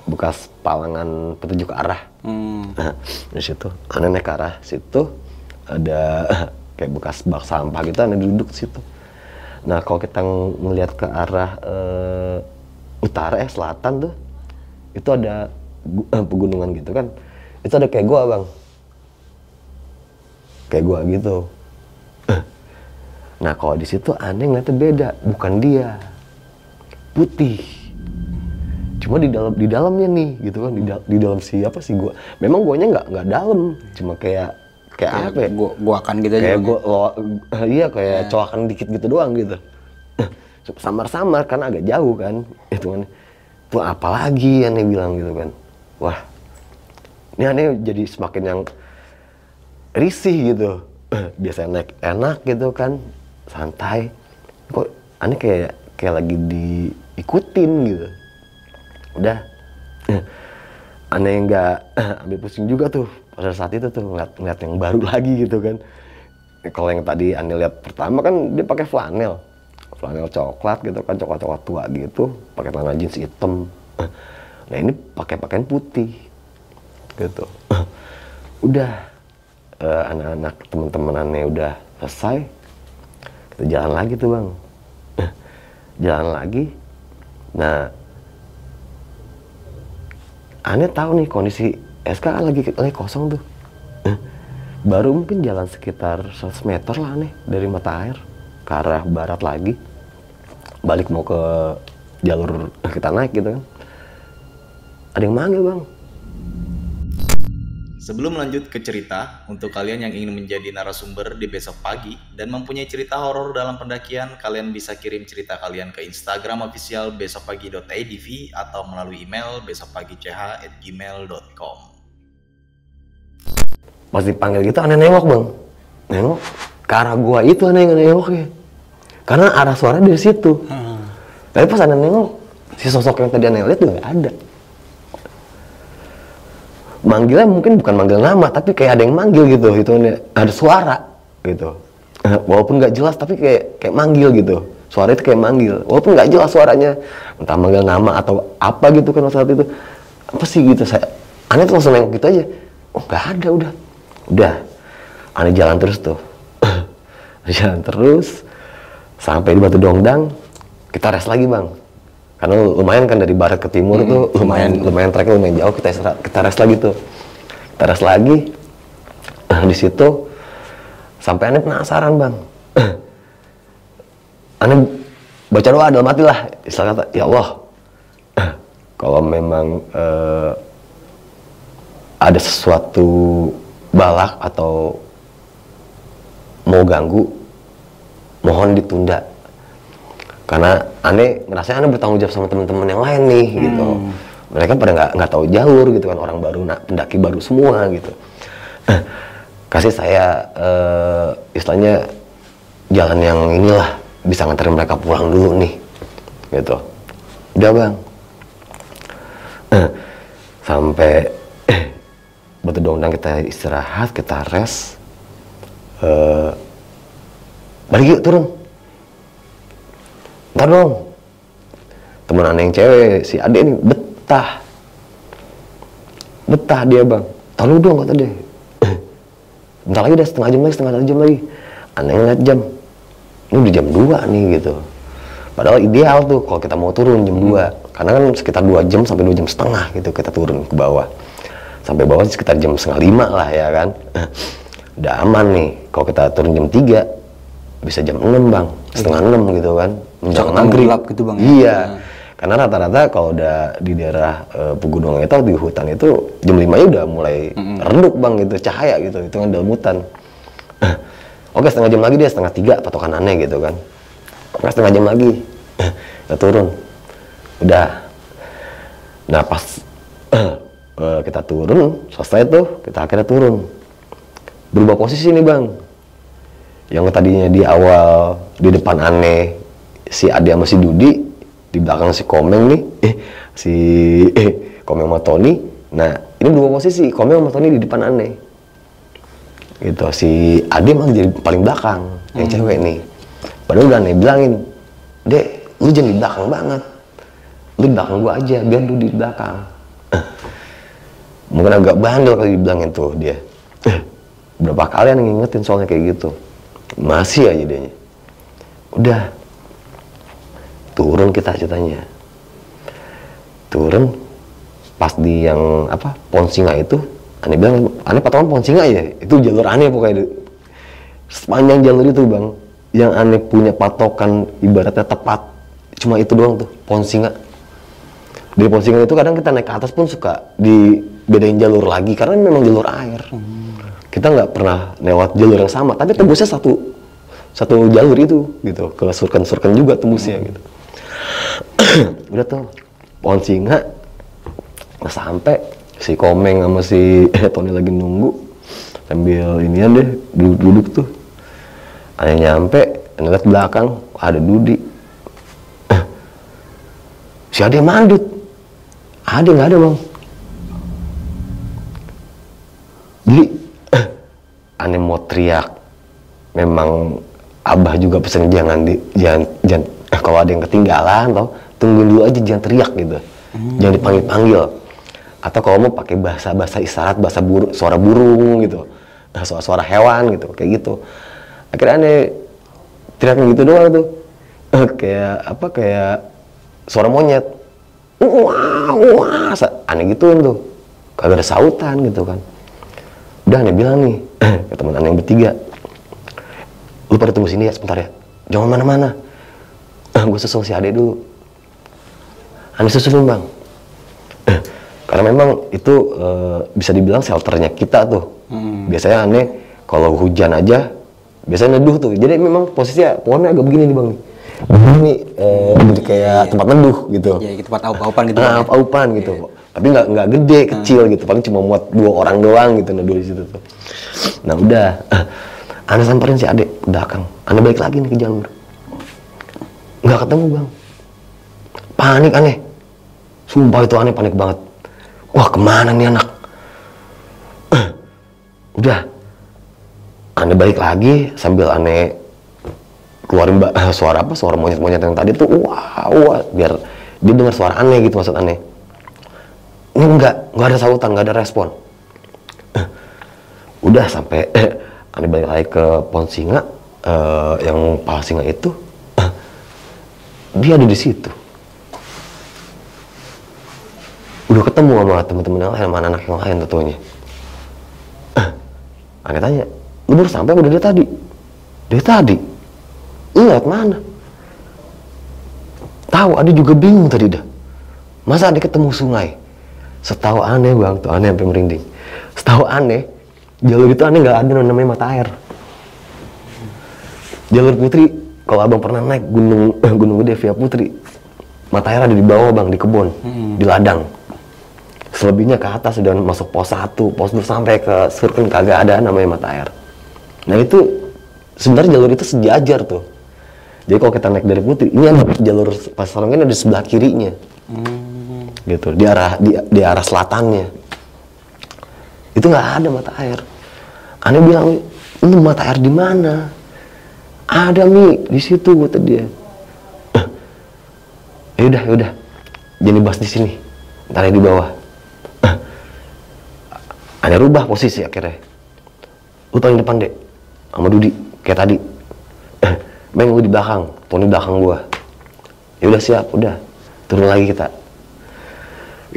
bekas palangan petunjuk arah. Di situ, Ane naik ke arah situ. Ada kayak bekas bak sampah gitu, Ane duduk di situ. Nah kalau kita ngelihat ke arah utara selatan tuh, itu ada pegunungan gitu kan, itu ada kayak gua bang, kayak gua gitu. Nah kalau di situ Ane ngeliatnya beda, bukan dia, putih. Cuma di dalamnya nih gitu kan, di dalam siapa sih gua? Memang guanya nggak dalam, cuma kayak apa ya? Gua akan gitu aja. Kayak iya kayak coakan dikit gitu doang gitu. Samar-samar karena agak jauh kan. Itu kan. Tuh apalagi Ane bilang gitu kan. Wah. Ini Ane jadi semakin yang risih gitu. Biasanya naik enak gitu kan, santai. Kok Ane kayak lagi diikutin gitu. Udah. Ane nggak ambil pusing juga tuh. Pada saat itu tuh ngeliat yang baru lagi gitu kan. Kalau yang tadi Ane lihat pertama kan dia pakai flanel coklat gitu kan, coklat tua gitu, pakai celana jeans hitam. Nah ini pakai pakaian putih gitu. Udah anak-anak teman-teman Ane udah selesai, kita jalan lagi tuh bang. Jalan lagi. Nah Ane tahu nih kondisi SK kan lagi kosong tuh. Baru mungkin jalan sekitar 100 meter lah nih dari mata air ke arah barat lagi. Balik mau ke jalur kita naik gitu kan. Ada yang manggil bang. Sebelum lanjut ke cerita, untuk kalian yang ingin menjadi narasumber di besok pagi dan mempunyai cerita horor dalam pendakian, kalian bisa kirim cerita kalian ke Instagram official besokpagi.idv atau melalui email besokpagi.ch@gmail.com. Pas dipanggil gitu Ane nengok bang, nengok ke arah gua itu Ane nengoknya, karena arah suara dari situ. Tapi pas Ane nengok, si sosok yang tadi Ane lihat tuh nggak ada. Manggilnya mungkin bukan manggil nama, tapi kayak ada yang manggil gitu, itu ada suara gitu. Walaupun nggak jelas, tapi kayak manggil gitu. Suara itu kayak manggil, walaupun nggak jelas suaranya, entah manggil nama atau apa gitu kan saat itu. Apa sih gitu Ane tuh langsung nengok gitu aja. Oh nggak ada udah Ane jalan terus tuh. Jalan terus sampai di Batu Dongdang, kita rest lagi bang, karena lumayan kan dari barat ke timur tuh lumayan treknya lumayan jauh. Kita rest lagi tuh, kita rest lagi. Di situ sampai Ane penasaran bang. Ane baca doa dalam hati lah, istilah kata ya Allah, kalau memang ada sesuatu balak atau mau ganggu, mohon ditunda. Karena Ane ngerasanya Ane bertanggung jawab sama teman-teman yang lain nih gitu. Mereka pada nggak tahu jalur gitu kan, orang baru, pendaki baru semua gitu. Kasih saya istilahnya jalan yang inilah, bisa nganterin mereka pulang dulu nih gitu. Udah bang. Sampai Batu Dongdang kita istirahat, kita rest. Balik yuk turun. Ntar dong. Temen Ane yang cewek, si Ade ini betah dia bang. Tahu dong kata dia. Bentar lagi udah setengah jam lagi. Ane ngeliat jam. Ini udah jam 2 nih gitu. Padahal ideal tuh kalau kita mau turun jam 2. Karena kan sekitar 2 jam sampai 2 jam setengah gitu kita turun ke bawah. Sampai bawah sekitar jam 4:30 lah ya kan. udah aman nih. Kalau kita turun jam 3 bisa jam 6 bang, setengah 6 gitu kan, menjelang maghrib gitu bang. Iya, karena rata-rata kalau udah di daerah pegunungan itu di hutan itu jam 5 ya udah mulai redup bang gitu, cahaya gitu, itu kan dalam hutan. Oke, setengah jam lagi dia, setengah 3 patokan aneh gitu kan. Oke, setengah jam lagi kita turun, udah. Nah pas kita turun, selesai tuh, kita akhirnya turun. Berubah posisi nih bang. Yang tadinya di awal, di depan aneh, si Ade sama si Dudi, di belakang si Komeng nih, Komeng sama Tony. Nah, ini berubah posisi, Komeng sama Tony di depan aneh. Gitu, si Ade emang jadi paling belakang, yang cewek nih. Padahal udah aneh bilangin, Dek, lu jangan di belakang banget. Lu di belakang gua aja, biar lu di belakang. Mungkin agak bandel kalau dibilangin tuh dia. Berapa kali yang ngingetin soalnya kayak gitu. Masih aja dianya. Udah. Turun kita ceritanya. Turun. Pas di yang apa, pohon singa itu. Aneh bilang, aneh patokan pohon singa ya. Itu jalur aneh pokoknya. Sepanjang jalur itu bang. Yang aneh punya patokan ibaratnya tepat. Cuma itu doang tuh, pohon singa. Dari pohon singa itu kadang kita naik ke atas pun suka dibedain jalur lagi. Karena memang jalur air. Kita nggak pernah lewat jalur yang sama, tapi tembusnya satu jalur itu gitu, ke surken juga tembusnya gitu. Udah tuh pohon singa sampai si Komeng sama si Tony lagi nunggu sambil inian deh duduk tuh. Aneh nyampe, ngeliat belakang ada Dudi. Si Ade mandut, Ade nggak ada bang. Jadi aneh mau teriak, memang abah juga pesen jangan kalau ada yang ketinggalan tau, tungguin dulu aja, jangan teriak gitu, jangan dipanggil-panggil, atau kalau mau pakai bahasa isyarat, bahasa suara burung gitu, suara hewan gitu, kayak gitu. Akhirnya aneh teriak gitu doang tuh, kayak suara monyet, wah, aneh gituin tuh, kagak ada sautan gitu kan. Udah aneh bilang nih ke teman aneh yang bertiga, lu pada tunggu sini ya sebentar ya, jangan mana-mana, gue susul si Ade dulu. Aneh susulin bang, karena memang itu bisa dibilang shelternya kita tuh. Biasanya aneh kalau hujan aja biasanya neduh tuh, jadi memang posisinya pohonnya agak begini nih bang, ini jadi kayak tempat neduh gitu. Ya, tempat aup-aupan gitu. Aup-aupan gitu. Tapi nggak gede, kecil gitu, paling cuma muat 2 orang doang gitu neduh di situ tuh. Nah udah, aneh samperin si Ade ke belakang, aneh balik lagi nih ke jalur, nggak ketemu bang, panik aneh, sumpah itu aneh panik banget, wah kemana nih anak. Udah, aneh balik lagi sambil aneh keluarin suara monyet-monyet yang tadi tuh, wah, biar dia dengar suara aneh gitu, maksud aneh. Ini enggak ada sautan, nggak ada respon. Udah sampai aneh balik lagi ke pohon singa, yang pala singa itu, dia ada di situ. Udah ketemu sama teman-teman yang lain, sama anak yang lain tentunya. Aneh tanya, lu baru sampai udah dari tadi? Dari tadi? Lu lewat mana? Tahu, Ade juga bingung tadi dah. Masa Ade ketemu sungai? Setahu aneh bang, tuh aneh sampai merinding. Setahu aneh, jalur itu aneh nggak ada namanya mata air. Jalur Putri, kalau abang pernah naik gunung gede via Putri, mata air ada di bawah bang, di kebun, di ladang. Selebihnya ke atas udah masuk pos 1, pos 2 sampai ke surken kagak ada namanya mata air. Nah itu sebenarnya jalur itu sejajar tuh. Jadi kalau kita naik dari Putri, ini ada jalur Pasarongga ada di sebelah kirinya. Gitu, di arah selatannya. Itu nggak ada mata air. Aneh bilang, lu mata air di mana? Ada Mi, di situ kata dia. Yaudah, jangan dibahas di sini, ntar di bawah. Aneh rubah posisi akhirnya. Lu paling depan dek, sama Dudi, kayak tadi. Bang, lu di belakang, Tony belakang gua. Yaudah siap, udah. Turun lagi kita.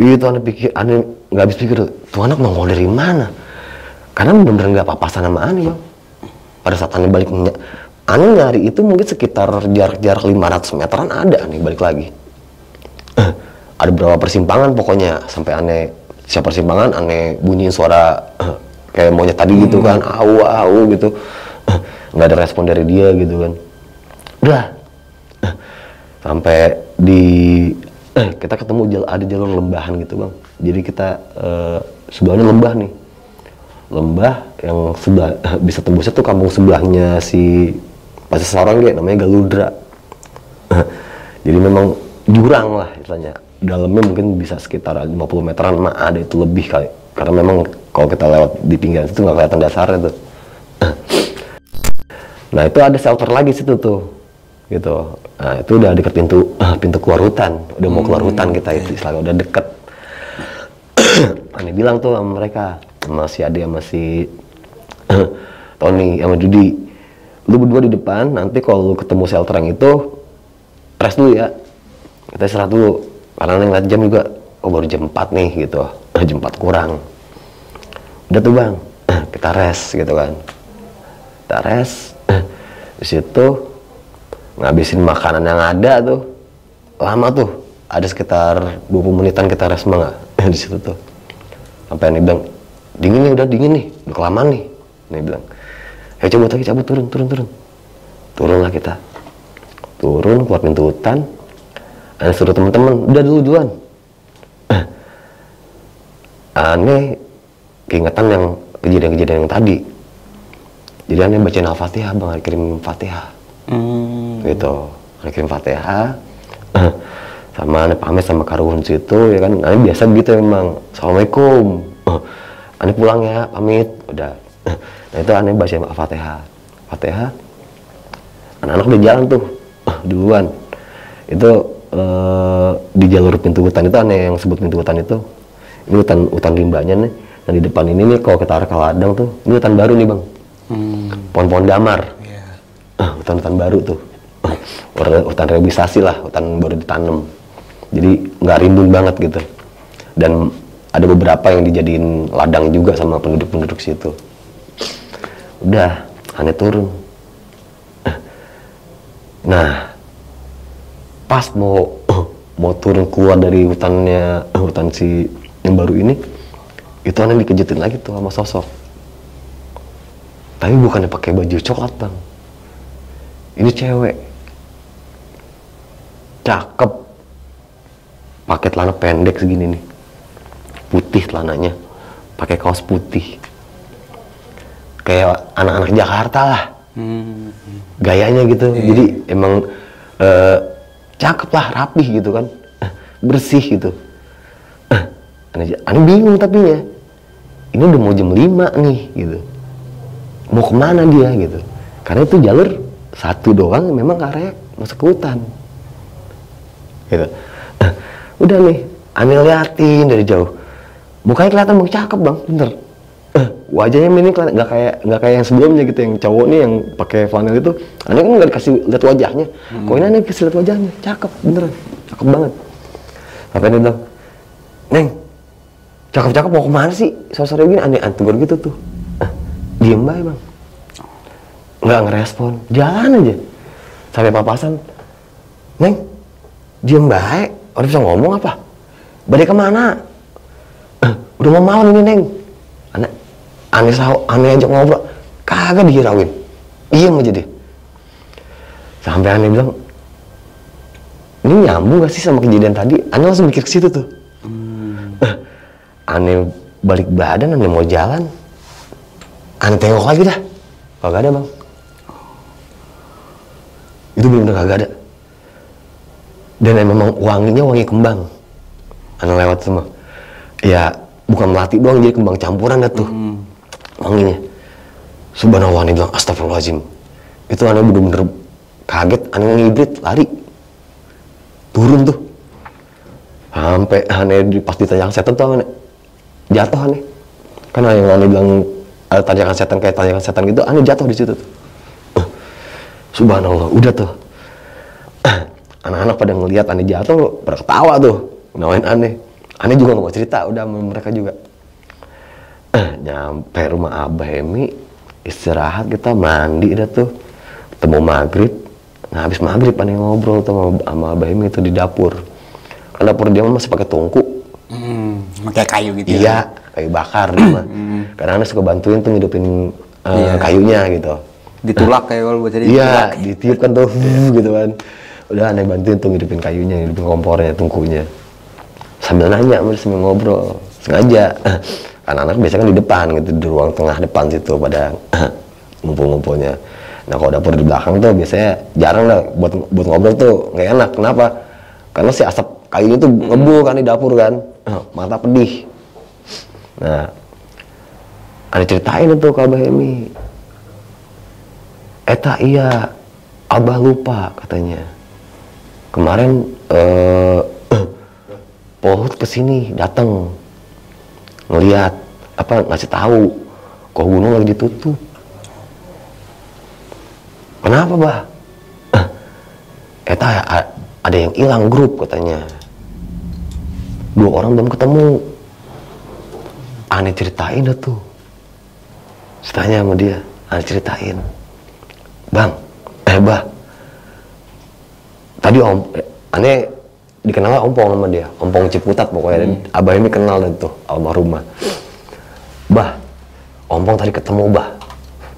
Itu aneh pikir, aneh nggak habis pikir tuh anak nongol dari mana? karena bener-bener nggak papasan sama aneh Bang. Pada saat aneh balik aneh nyari itu mungkin sekitar jarak 500 meteran ada aneh balik lagi. Ada beberapa persimpangan pokoknya sampai aneh siap persimpangan aneh bunyiin suara kayak monyet tadi gitu kan, au gitu. Nggak ada respon dari dia gitu kan. Udah sampai di kita ketemu ada jalur lembahan gitu Bang. Jadi kita sebelahnya lembah nih, lembah yang sebelah bisa tembusnya tuh kampung sebelahnya si Pasir Sorong namanya Galudra. Jadi memang jurang lah istilahnya, dalamnya mungkin bisa sekitar 50 meteran mah ada itu lebih kali, karena memang kalau kita lewat di pinggiran itu nggak kelihatan dasarnya tuh. Nah itu ada shelter lagi situ tuh gitu. Nah itu udah deket pintu keluar hutan, udah mau keluar hutan kita itu istilahnya udah deket. Aneh bilang tuh sama mereka, sama si Ade sama si Tony sama Judi, lu berdua di depan, nanti kalau lu ketemu shelter yang itu rest dulu ya, kita istirahat dulu karena ngeliat jam juga, oh baru jam 4 nih gitu, jam 4 kurang. Udah tuh Bang, kita rest gitu kan, kita rest. Di situ ngabisin makanan yang ada tuh lama tuh, ada sekitar 20 menitan kita rest Bang di situ tuh. Sampai Aneh bilang, dingin nih, udah dingin nih, udah kelamaan nih. Aneh bilang, ayo cabut lagi, cabut, turun. Turunlah kita, turun keluar pintu hutan. Aneh suruh teman-teman, udah dulu duluan. Aneh keingetan yang kejadian-kejadian yang tadi. Jadi Aneh bacain Al-Fatihah Bang, Aneh kirim Fatihah. Gitu, Aneh kirim Fatihah. Sama Aneh pamit sama Karuhun situ ya kan. Aneh biasa gitu emang, Assalamualaikum. Aneh pulang ya, pamit, udah. Nah itu Aneh bacain Al-Fatihah. Fatihah. Anak-anak udah jalan tuh, duluan. Itu di jalur pintu hutan itu Aneh yang sebut pintu hutan itu. Ini hutan limbahnya nih. Nah di depan ini nih kalau kita arah ke ladang tuh, ini hutan baru nih Bang. Pohon-pohon damar. Hutan-hutan baru tuh. Hutan rehabilitasi lah, hutan baru ditanam. Jadi nggak rimbun banget gitu. Dan ada beberapa yang dijadiin ladang juga sama penduduk-penduduk situ. Udah, Aneh turun. Nah, pas mau turun keluar dari hutan si yang baru ini, itu Aneh dikejutin lagi tuh sama sosok. Tapi bukannya pakai baju coklat Bang. Ini cewek. Cakep. Pakai celana pendek segini nih. Putih celananya. Pakai kaos putih. Kayak anak-anak Jakarta lah. Gayanya gitu. Jadi emang cakep lah, rapih gitu kan. Bersih gitu. Aneh bingung tapi ya. Ini udah mau jam 5 nih gitu. Mau kemana dia gitu. Karena itu jalur satu doang memang karek masuk ke hutan. Gitu. Udah nih, Aneh liatin dari jauh. Mukanya kelihatan Bang, cakep Bang, bener. Wajahnya ini nggak kayak yang sebelumnya gitu, yang cowok nih yang pakai flanel itu. Aneh kan nggak dikasih lihat wajahnya. Kok ini Aneh dikasih lihat wajahnya, cakep beneran, cakep banget. Sampai dia bilang, Neng, cakep-cakep mau kemana sih? Sore-sore gini Aneh tegur gitu tuh. Diem bae Bang, nggak ngerespon, jalan aja. Sampai papasan, Neng, diem bae, orang bisa ngomong apa? Balik kemana? Udah mau malam ini Neng. Aneh ajak ngobrol, kagak dihirauin, diem aja deh. Sampai Aneh bilang, ini nyambung gak sih sama kejadian tadi? Aneh langsung mikir ke situ tuh. Aneh balik badan, Aneh mau jalan. Aneh tengok lagi dah, kagak ada Bang. Itu bener-bener kagak ada. Dan memang wanginya wangi kembang. Aneh lewat semua. Ya bukan melati doang, jadi kembang campuran dah tuh. Wanginya. Subhanallah, Aneh bilang astagfirullahaladzim. Itu Aneh bener-bener kaget, Aneh ngibrit, lari. Turun tuh. Sampai Aneh pas di tanjakan setan tuh Aneh jatuh Aneh. Karena yang Aneh bilang ada tanjakan setan kayak tanjakan setan gitu, Aneh jatuh di situ tuh. Subhanallah, udah tuh. Anak-anak pada ngelihat Aneh jatuh, pada ketawa tuh, nawain Aneh. Aneh juga nggak mau cerita, udah sama mereka juga. Nyampe rumah Abah Hemi, istirahat, kita mandi dah tuh, ketemu maghrib. Nah habis maghrib aneh ngobrol tuh sama Abah Hemi itu di dapur. Kan dapur dia masih pakai tungku. Pakai kayu gitu Iya, kayu bakar dia mah. Kadang-kadang suka bantuin tuh ngidupin kayunya gitu. Ditulak kayak kalau buat jadi Iya, ditiup kan tuh gitu kan. Udah aneh bantuin tuh ngidupin kayunya, ngidupin kompornya, tungkunya. Sambil nanya, sambil ngobrol, sengaja. Anak-anak biasanya kan di depan gitu, di ruang tengah depan situ pada ngumpul-ngumpulnya. Nah kalau dapur di belakang tuh biasanya jarang lah buat ngobrol tuh, nggak enak. Kenapa? Karena si asap kayunya tuh ngebul kan di dapur kan, mata pedih. Nah, ada ceritain tuh ke Abah Hemi. Eta iya, Abah lupa katanya. Kemarin Polhut kesini datang ngeliat ngasih tahu kok gunung lagi ditutup. Kenapa bah? Eta ada yang hilang grup katanya. 2 orang belum ketemu. Aneh ceritain dah tuh. Tanya sama dia, aneh ceritain. Bang, bah. Tadi aneh dikenal Ompong sama dia, Ompong Ciputat pokoknya. Abah ini kenal dan tuh almarhumah. Bah, Ompong tadi ketemu bah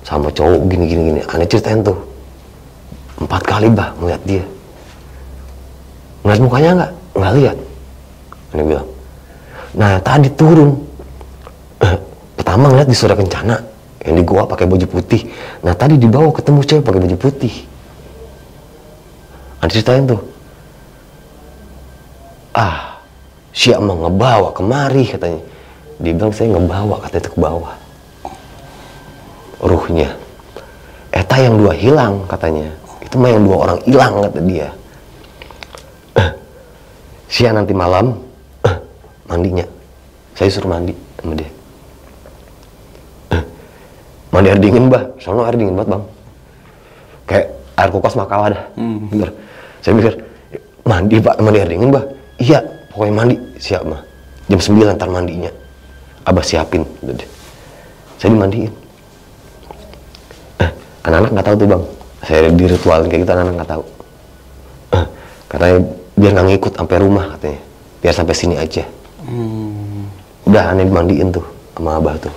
sama cowok gini. Aneh ceritain tuh 4 kali bah ngeliat dia. Ngeliat mukanya nggak lihat. Aneh bilang. Nah tadi turun, pertama ngeliat di Surya Kencana yang di goa pakai baju putih. Nah tadi di bawah ketemu cewek pakai baju putih. Aneh ceritain tuh. Siap mah ngebawa kemari katanya. Dia bilang saya ngebawa katanya itu ke bawah. Ruhnya. Eta yang 2 hilang katanya. Itu mah yang 2 orang hilang kata dia. Siang nanti malam mandinya. Saya suruh mandi sama dia. Mandi air dingin bah. Soalnya air dingin banget bang. Kayak air kulkas mah kalah dah. Bener. Saya mikir mandi pak, mandi air dingin bah. Iya, pokoknya mandi, siap mah. Jam 9 ntar mandinya. Abah siapin. Saya dimandiin. Anak-anak nggak tahu tuh bang. Saya diritualin kayak gitu, anak-anak nggak tahu. Katanya biar nggak ngikut sampai rumah katanya. Biar sampai sini aja. Udah aneh dimandiin tuh sama Abah tuh.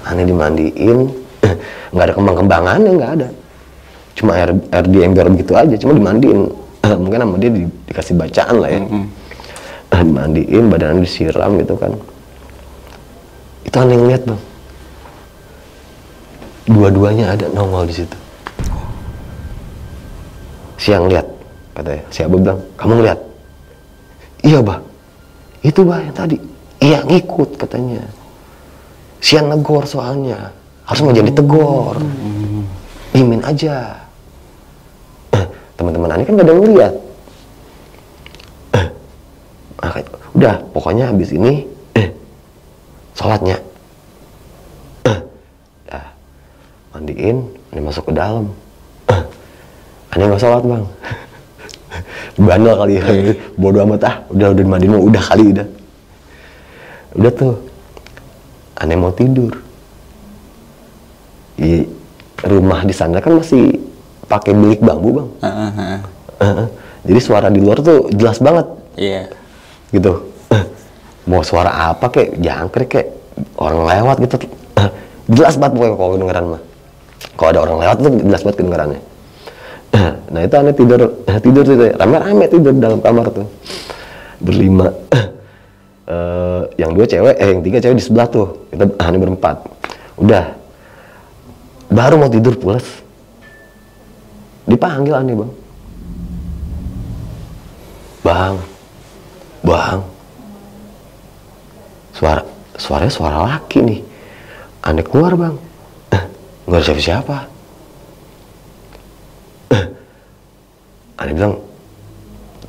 Aneh dimandiin. Nggak ada kembang-kembangannya, nggak ada. Cuma air di ember begitu aja, cuma dimandiin. Mungkin sama dia dikasih bacaan lah ya. Dimandiin, badannya disiram gitu kan. Itu aneh ngeliat bang. Dua-duanya ada nongol di situ. Siang lihat, katanya. Si Abah bilang, kamu ngeliat? Iya bah. Itu bah yang tadi. Iya ngikut katanya. Siang negor soalnya. Harus mau jadi tegor. Imin aja. Teman-teman aneh kan gak ada yang ngeliat. Udah, pokoknya habis ini sholatnya. Mandiin, aneh masuk ke dalam. Aneh nggak sholat bang. Bandel kali ya. Bodoh amat udah dimandiin udah kali udah. Udah tuh. Aneh mau tidur. Di rumah di sana kan masih pakai bilik bambu bang. Jadi suara di luar tuh jelas banget. Iya. Gitu. Mau suara apa kek, jangkrik kek, orang lewat gitu. Jelas banget pokoknya kalau kedengeran mah. Kalau ada orang lewat tuh jelas banget kedengerannya. Nah itu aneh tidur tuh, rame-rame tidur dalam kamar tuh. Berlima. Yang 2 cewek, yang 3 cewek di sebelah tuh. Kita aneh berempat. Udah. Baru mau tidur pulas. Dipanggil aneh bang. Bang. Suaranya suara laki nih. Aneh keluar bang. Nggak ada siapa-siapa. Aneh bilang,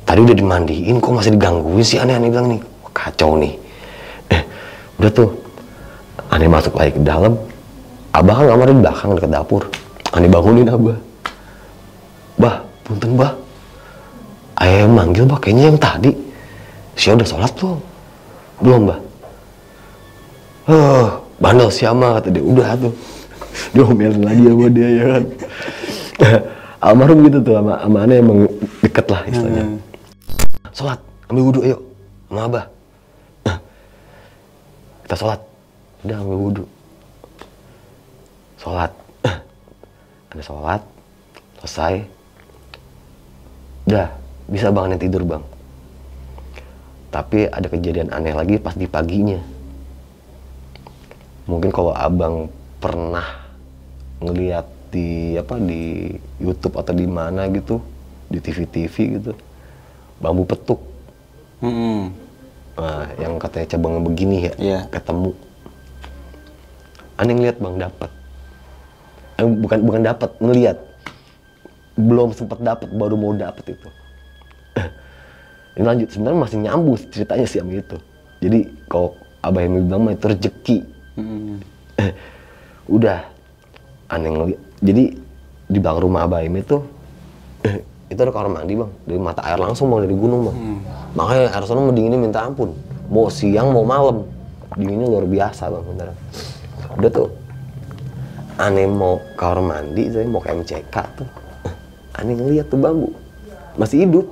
tadi udah dimandiin kok masih digangguin sih. Aneh bilang nih, kacau nih. Udah tuh. Aneh masuk lagi ke dalam. Abah kan kamarnya di belakang dekat dapur. Aneh bangunin Abah. Bah, punten bah. Ayah manggil bah, kayaknya yang tadi. Si udah sholat belum? Belum bah. bandel siapa kata dia. Udah tuh diomelin lagi sama dia ya kan. Almarhum gitu tuh sama aneh emang deket lah istilahnya. Sholat, ambil wudhu ayo sama abah. Kita sholat, udah ambil wudhu. Sholat, ada sholat, selesai. Udah, bisa bang aneh tidur bang. Tapi ada kejadian aneh lagi pas di paginya. Mungkin kalau abang pernah ngeliat di YouTube atau di mana gitu, di TV gitu, bambu petuk. Nah, yang katanya cabang begini ya, ketemu. Aneh ngeliat bang dapat. Bukan dapat, ngeliat. Belum sempat dapat, baru mau dapat itu. Ini lanjut, sebenarnya masih nyambung ceritanya sih sama itu. Jadi kalau abah yang bilang mah itu rezeki. Udah, aneh ngeliat. Jadi di belakang rumah abah ini tuh itu ada kamar mandi bang, dari mata air langsung bang dari gunung bang. Makanya air sana mau dinginnya minta ampun. Mau siang mau malam, dinginnya luar biasa bang beneran. Udah tuh, aneh mau kamar mandi, saya mau ke MCK tuh. Aneh ngeliat tuh bambu masih hidup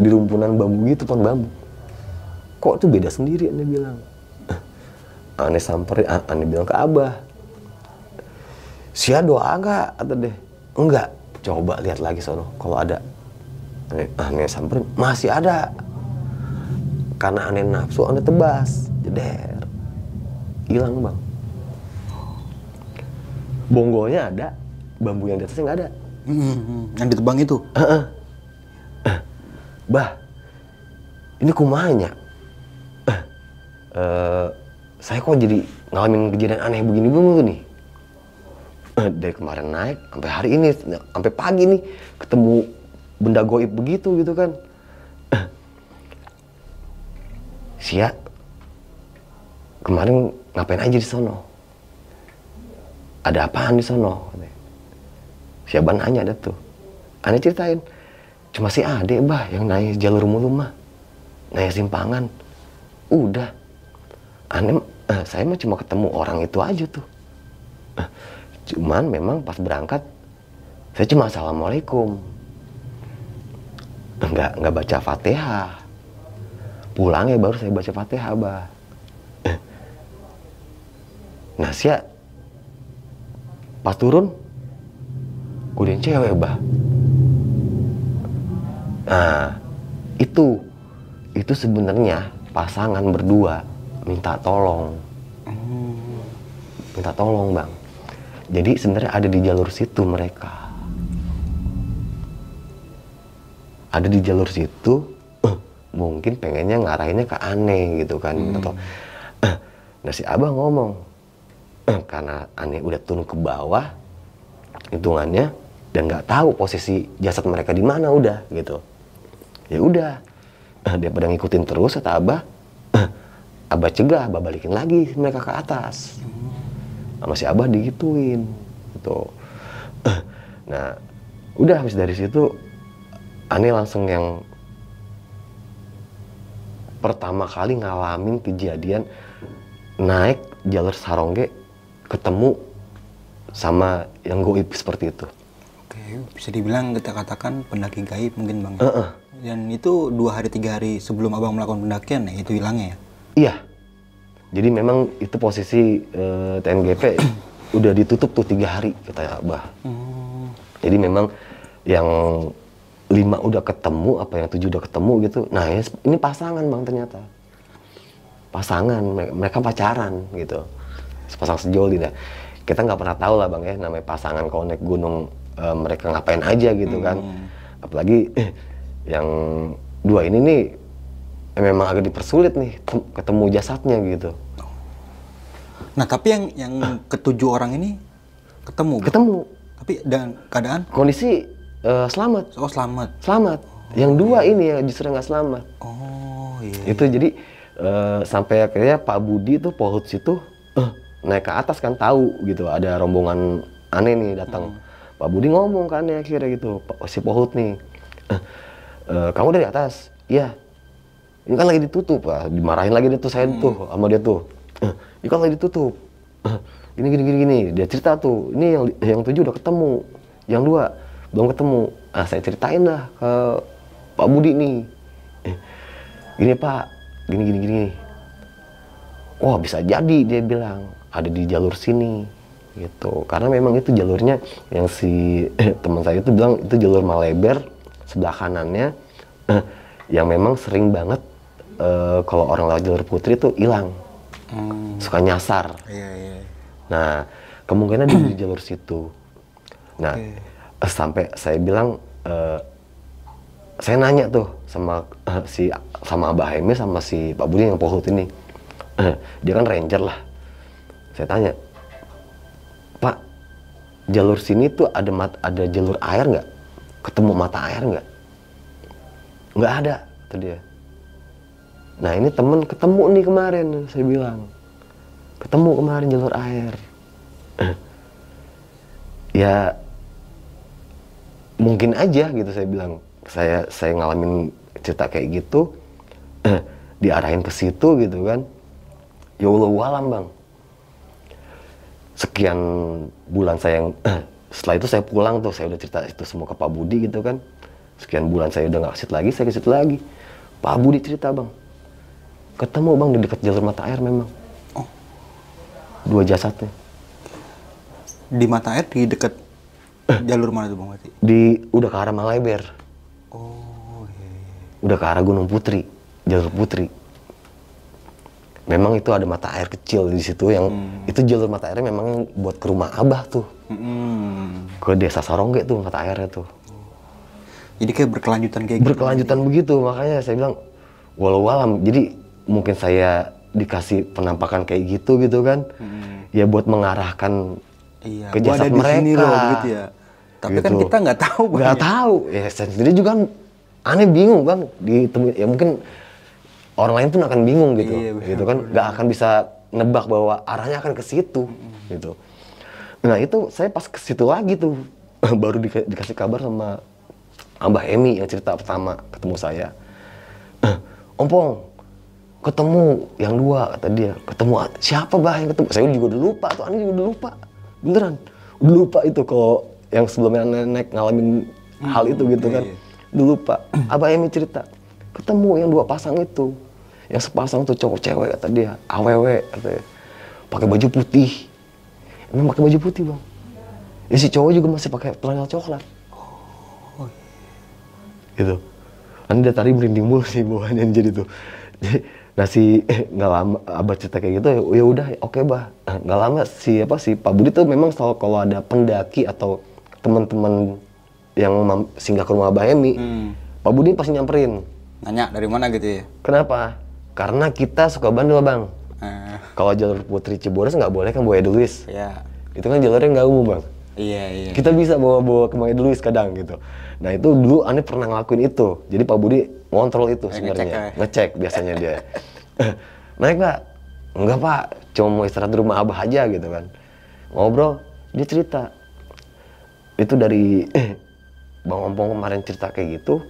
di rumpunan bambu gitu, pohon bambu. Kok tuh beda sendiri aneh bilang. Aneh samperin, aneh bilang ke abah, Sia doa enggak? Kata deh, enggak. Coba lihat lagi sono, kalau ada. Aneh samperin, masih ada. Karena aneh nafsu, aneh tebas, jeder, hilang bang. Bonggonya ada, bambu yang di atasnya nggak ada. Yang ditebang itu? Bah, ini kumanya. Saya kok jadi ngalamin kejadian aneh begini belum nih? Dari kemarin naik sampai hari ini, sampai pagi nih ketemu benda goib begitu gitu kan. Sia, kemarin ngapain aja di sono? Ada apaan di sono? Siapa nanya ada tuh. Aneh ceritain, cuma si Ade bah yang naik jalur mulu mah, naik simpangan. Udah, aneh, saya mah cuma ketemu orang itu aja tuh. Cuman memang pas berangkat, saya cuma assalamualaikum, nggak baca Fatihah. Pulangnya baru saya baca Fatihah bah. Nah sia, pas turun, kudain cewek bah. Nah itu sebenarnya pasangan berdua minta tolong bang. Jadi sebenarnya ada di jalur situ mereka. Ada di jalur situ, mungkin pengennya ngarahinnya ke aneh gitu kan. Nah si abah ngomong, karena aneh udah turun ke bawah, hitungannya, dan nggak tahu posisi jasad mereka di mana udah gitu. Ya udah, daripada ngikutin terus kata abah, abah cegah, abah balikin lagi mereka ke atas. Sama si abah digituin gitu. Nah udah habis dari situ aneh langsung yang pertama kali ngalamin kejadian naik jalur Sarongge ketemu sama yang goib seperti itu. Oke, bisa dibilang kita katakan pendaki gaib mungkin bang. Dan itu 2 hari 3 hari sebelum abang melakukan pendakian ya, itu hilangnya ya? Iya. Jadi memang itu posisi TNGP udah ditutup tuh 3 hari kata abah. Jadi memang yang 5 udah ketemu, apa yang 7 udah ketemu gitu. Nah ini pasangan bang ternyata. Pasangan, mereka pacaran gitu. Sepasang sejoli dah. Kita nggak pernah tahu lah bang ya, namanya pasangan kalau naik gunung mereka ngapain aja gitu kan. Apalagi yang 2 ini nih memang agak dipersulit nih ketemu jasadnya gitu. Nah tapi yang ke-7 orang ini ketemu? Ketemu. Tapi dengan keadaan? Kondisi selamat. Oh selamat? Selamat. Yang 2 ini ya justru nggak selamat. Oh iya. Itu jadi sampai akhirnya Pak Budi tuh Pohut situ naik ke atas kan tahu gitu ada rombongan aneh nih datang. Pak Budi ngomong kan ya akhirnya gitu, si Pohut nih, kamu dari atas? Iya. Ini kan lagi ditutup, dimarahin lagi dia tuh saya tuh sama dia tuh. itu kan lagi ditutup. Gini. Dia cerita tuh, ini yang 7 udah ketemu, yang 2 belum ketemu. Nah saya ceritain dah ke Pak Budi nih. Gini Pak, gini. Wah bisa jadi dia bilang ada di jalur sini gitu. Karena memang itu jalurnya yang si teman saya itu bilang itu jalur Maleber sebelah kanannya yang memang sering banget kalau orang lewat jalur Putri itu hilang. Suka nyasar. Iya. Nah, kemungkinan di jalur situ. Nah, sampai saya bilang saya nanya tuh sama sama Abah Hemi sama si Pak Budi yang Polhut ini. Dia kan ranger lah. Saya tanya, Pak, jalur sini tuh ada jalur air nggak? Ketemu mata air nggak? Nggak ada, kata dia. Nah ini temen ketemu nih kemarin, saya bilang. Ketemu kemarin jalur air. Ya mungkin aja gitu saya bilang. Saya ngalamin cerita kayak gitu, diarahin ke situ gitu kan. Ya Allah alam bang. Sekian bulan saya setelah itu saya pulang tuh, saya udah cerita itu semua ke Pak Budi gitu kan. Sekian bulan saya udah nggak ke situ lagi, saya ke situ lagi. Pak Budi cerita bang, ketemu bang di dekat jalur mata air memang. Oh. 2 jasadnya. Di mata air di dekat jalur mana tuh bang berarti? Udah ke arah Maleber. Oh iya. Udah ke arah Gunung Putri, jalur Putri. Memang itu ada mata air kecil di situ yang itu jalur mata airnya memang buat ke rumah Abah tuh. Ke desa Sarongge tuh mata airnya tuh. Jadi kayak berkelanjutan kayak berkelanjutan gitu. Begitu, makanya saya bilang walau alam. Jadi mungkin saya dikasih penampakan kayak gitu kan. Ya buat mengarahkan ke jasad mereka. Loh, gitu ya. Tapi gitu. Kan kita nggak tahu. Nggak tahu. Ya saya sendiri juga aneh bingung bang. Ya mungkin orang lain pun akan bingung gitu. Iya, gitu kan. Nggak akan bisa nebak bahwa arahnya akan ke situ. Gitu. Nah itu saya pas ke situ lagi tuh baru dikasih kabar sama Abah Emi yang cerita pertama ketemu saya. Ompong, ketemu yang 2 kata dia. Ketemu siapa bah yang ketemu? Saya juga udah lupa tuh, Ani juga udah lupa. Beneran, udah lupa itu kalau yang sebelumnya nenek ngalamin hal itu gitu kan. Udah lupa. Abah Emi cerita, ketemu yang 2 pasang itu. Yang sepasang tuh cowok cewek kata dia, AWW katanya. Pakai baju putih. Emang pakai baju putih bang. Ya si cowok juga masih pakai celana coklat. Gitu. Kan dia tadi merinding mulu sih bawaannya jadi tuh. Nah si nggak lama Abah cerita kayak gitu ya udah oke bah. Nggak lama si Pak Budi tuh memang selalu kalau ada pendaki atau teman-teman yang singgah ke rumah Abah Emi, Pak Budi pasti nyamperin. Nanya dari mana gitu ya? Kenapa? Karena kita suka bandel bang. Kalau jalur Putri Cibodas nggak boleh kan bawa Edelweiss. Iya. Itu kan jalurnya nggak umum bang. Iya. Kita bisa bawa ke Edelweiss kadang gitu. Nah itu dulu Ane pernah ngelakuin itu. Jadi Pak Budi ngontrol itu sebenarnya. Ngecek biasanya dia. Naik nggak? Enggak pak, cuma mau istirahat di rumah Abah aja gitu kan. Ngobrol, dia cerita. Itu dari Bang Ompong kemarin cerita kayak gitu.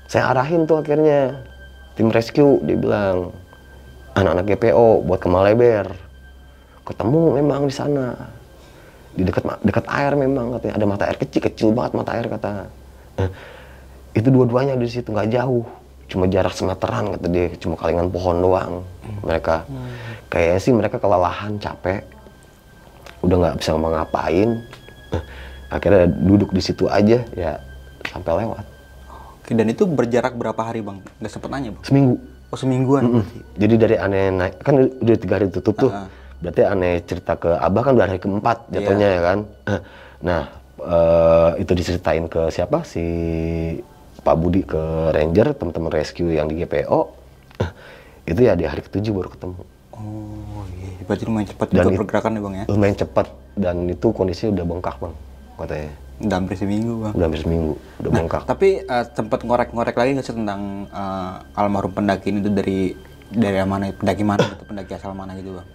Saya arahin tuh akhirnya. Tim rescue dia bilang. Anak-anak GPO buat ke Maleber. Ketemu memang di sana. Di dekat air memang katanya ada mata air kecil banget mata air kata. Itu dua-duanya di situ nggak jauh, cuma jarak semeteran kata dia, cuma kalingan pohon doang. Mereka kayaknya sih mereka kelelahan, capek, udah nggak bisa ngapain. Akhirnya duduk di situ aja ya sampai lewat. Oke, dan itu berjarak berapa hari bang? Nggak sempet nanya bang? Seminggu. Oh semingguan. Jadi dari Ane naik kan udah 3 hari tutup tuh. Berarti Ane cerita ke Abah kan udah hari keempat jatuhnya ya kan. Nah itu diceritain ke siapa si Pak Budi ke Ranger teman-teman rescue yang di GPO. Itu ya di hari ke-7 baru ketemu. Oh iya, berarti lumayan cepat juga pergerakannya bang ya? Lumayan cepat dan itu kondisinya udah bengkak bang katanya. Udah hampir seminggu bang? Udah hampir seminggu, udah bengkak. Tapi sempat ngorek-ngorek lagi nggak sih tentang almarhum pendaki ini tuh dari mana, pendaki mana gitu, pendaki asal mana gitu bang?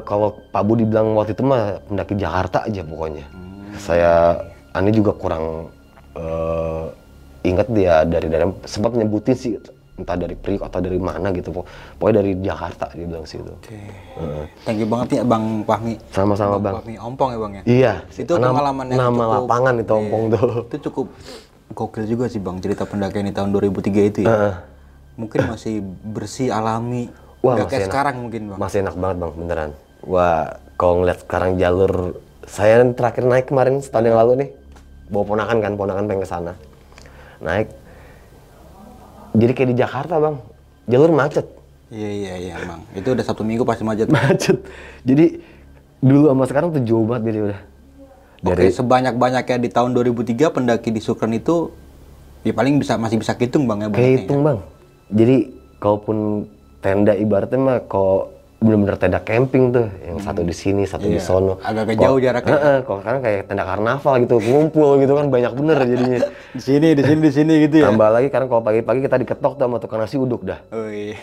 Kalau Pak Budi bilang waktu itu mah pendaki Jakarta aja pokoknya. Ani juga kurang ingat dia dari sempat nyebutin sih entah dari Priok atau dari mana gitu, pokoknya dari Jakarta dia bilang sih itu. Thank you banget ya Bang Fahmi. Sama-sama Bang. Fahmi Ompong ya Bang ya. Iya. Itu pengalaman yang nama cukup, lapangan itu Ompong tuh. Itu cukup gokil juga sih Bang, cerita pendakian di tahun 2003 itu ya. Mungkin masih bersih, alami. Wah, nggak kayak enak. sekarang mungkin Bang. Masih enak banget Bang, beneran. Wah, kalau ngeliat sekarang jalur, saya terakhir naik kemarin setahun yang lalu nih, bawa ponakan pengen ke sana. Naik, jadi kayak di Jakarta Bang, jalur macet. Iya Bang. Itu udah Sabtu Minggu pasti macet. Macet. Jadi dulu sama sekarang tuh jauh banget beda udah. Oke, sebanyak-banyaknya di tahun 2003 pendaki di Sukren itu ya paling masih bisa hitung Bang ya. Kehitung Bang. Jadi kalaupun tenda ibaratnya mah kalau bener-bener tenda camping tuh, yang satu di sini, satu di sono. Agak jauh jaraknya. Kalau sekarang kayak tenda karnaval gitu, ngumpul gitu kan banyak bener jadinya. di sini gitu ya. Tambah lagi karena kalau pagi-pagi kita diketok tuh sama tukang nasi uduk dah. Oh iya.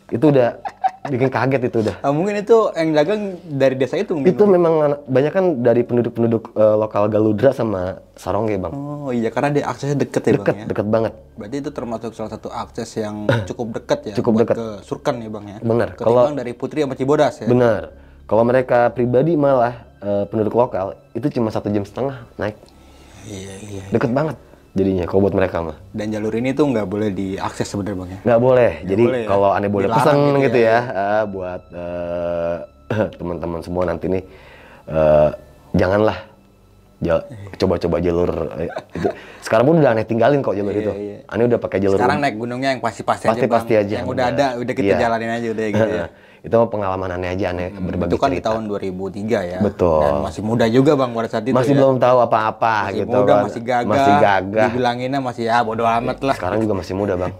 Itu udah bikin kaget itu udah. Mungkin itu yang dagang dari desa itu mungkin. Itu memang banyak kan dari penduduk-penduduk lokal Galudra sama Sarongge Bang. Oh iya, karena dia aksesnya deket ya Bang ya. Deket banget. Berarti itu termasuk salah satu akses yang cukup dekat ya. Cukup buat dekat. ke Surken ya Bang ya. Bener. Ketimbang dari Putri sama Cibodas ya. Bener. Kalau mereka pribadi malah penduduk lokal itu cuma 1,5 jam naik. Iya. Deket banget jadinya kalau buat mereka mah. Dan jalur ini tuh nggak boleh diakses sebenarnya Bang ya. Nggak boleh. Jadi boleh ya? kalau aneh boleh Dilarang pesan gitu gitu ya. Buat teman-teman semua nanti nih, janganlah coba-coba jalur itu. Sekarang pun udah aneh tinggalin kok jalur itu. Aneh udah pakai jalur. Sekarang naik gunungnya yang pasti-pasti aja Bang. Pasti aja. Yang udah ada, udah kita Iya. jalanin aja udah gitu ya. Itu mah pengalaman aneh aja, aneh berbagi Itu kan di cerita. tahun 2003 ya. Betul. Dan masih muda juga Bang pada saat itu Masih ya. belum tahu apa-apa Masih gitu muda, kan. masih gagah. Gagah. Dibilanginnya masih ya bodo amat lah. Sekarang juga masih muda Bang.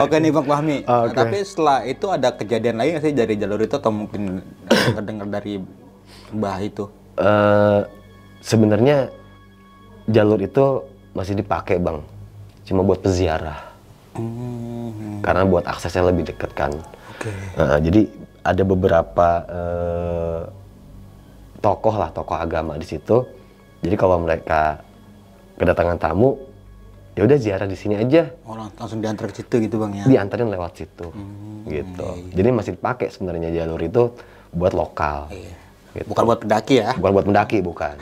Oke nih Bang Fahmi. Oke. Tapi setelah itu ada kejadian lain nggak sih dari jalur itu atau mungkin dengar dari Mbah itu? Sebenarnya jalur itu masih dipakai Bang, cuma buat peziarah. Karena buat aksesnya lebih dekat kan. Oke. Jadi ada beberapa tokoh agama di situ. Jadi kalau mereka kedatangan tamu, ya udah ziarah di sini aja. Oh, langsung diantar ke situ gitu Bang ya. Diantarin lewat situ, gitu. Jadi masih dipakai sebenarnya jalur itu buat lokal. Gitu. Bukan buat pendaki ya. Bukan buat pendaki, bukan.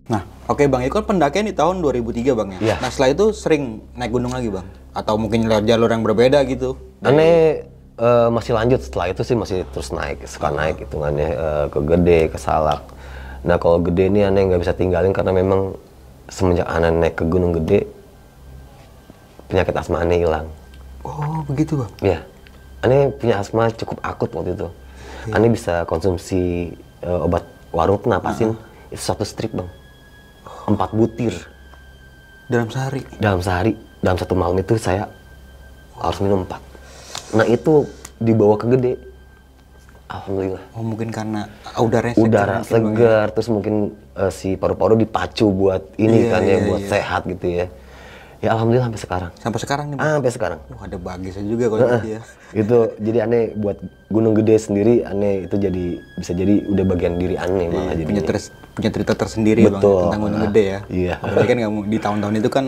Nah, oke Bang, itu kan pendakian di tahun 2003 Bang ya. Iya. Nah, setelah itu sering naik gunung lagi Bang? Atau mungkin lewat jalur yang berbeda gitu? Aneh masih lanjut setelah itu sih, masih terus naik, suka naik hitungannya ke Gede, ke Salak. Nah kalau Gede ini aneh nggak bisa tinggalin karena memang semenjak aneh naik ke Gunung Gede, penyakit asma aneh hilang. Oh, begitu Bang? Ya, aneh punya asma cukup akut waktu itu. Aneh bisa konsumsi obat warung penapasin, itu 1 strip Bang. 4 butir. Dalam sehari? Dalam sehari, dalam 1 malam itu saya harus minum 4. Nah itu dibawa ke Gede, alhamdulillah. Oh mungkin karena udaranya Udara segar mungkin, Bang, segar, terus mungkin si paru-paru dipacu buat ini Iya, kan ya, iya, buat iya. sehat gitu ya. Ya alhamdulillah sampai sekarang. ya. Sampai sekarang nih Bang? Sampai sekarang. Wah ada bagisnya juga kalau gitu ya. Itu jadi aneh buat Gunung Gede sendiri, aneh itu jadi bisa jadi udah bagian diri aneh malah Iya, jadinya. punya cerita tersendiri Bang Betul. tentang Gunung Gede ya. Iya. Apalagi kan kamu di tahun-tahun itu kan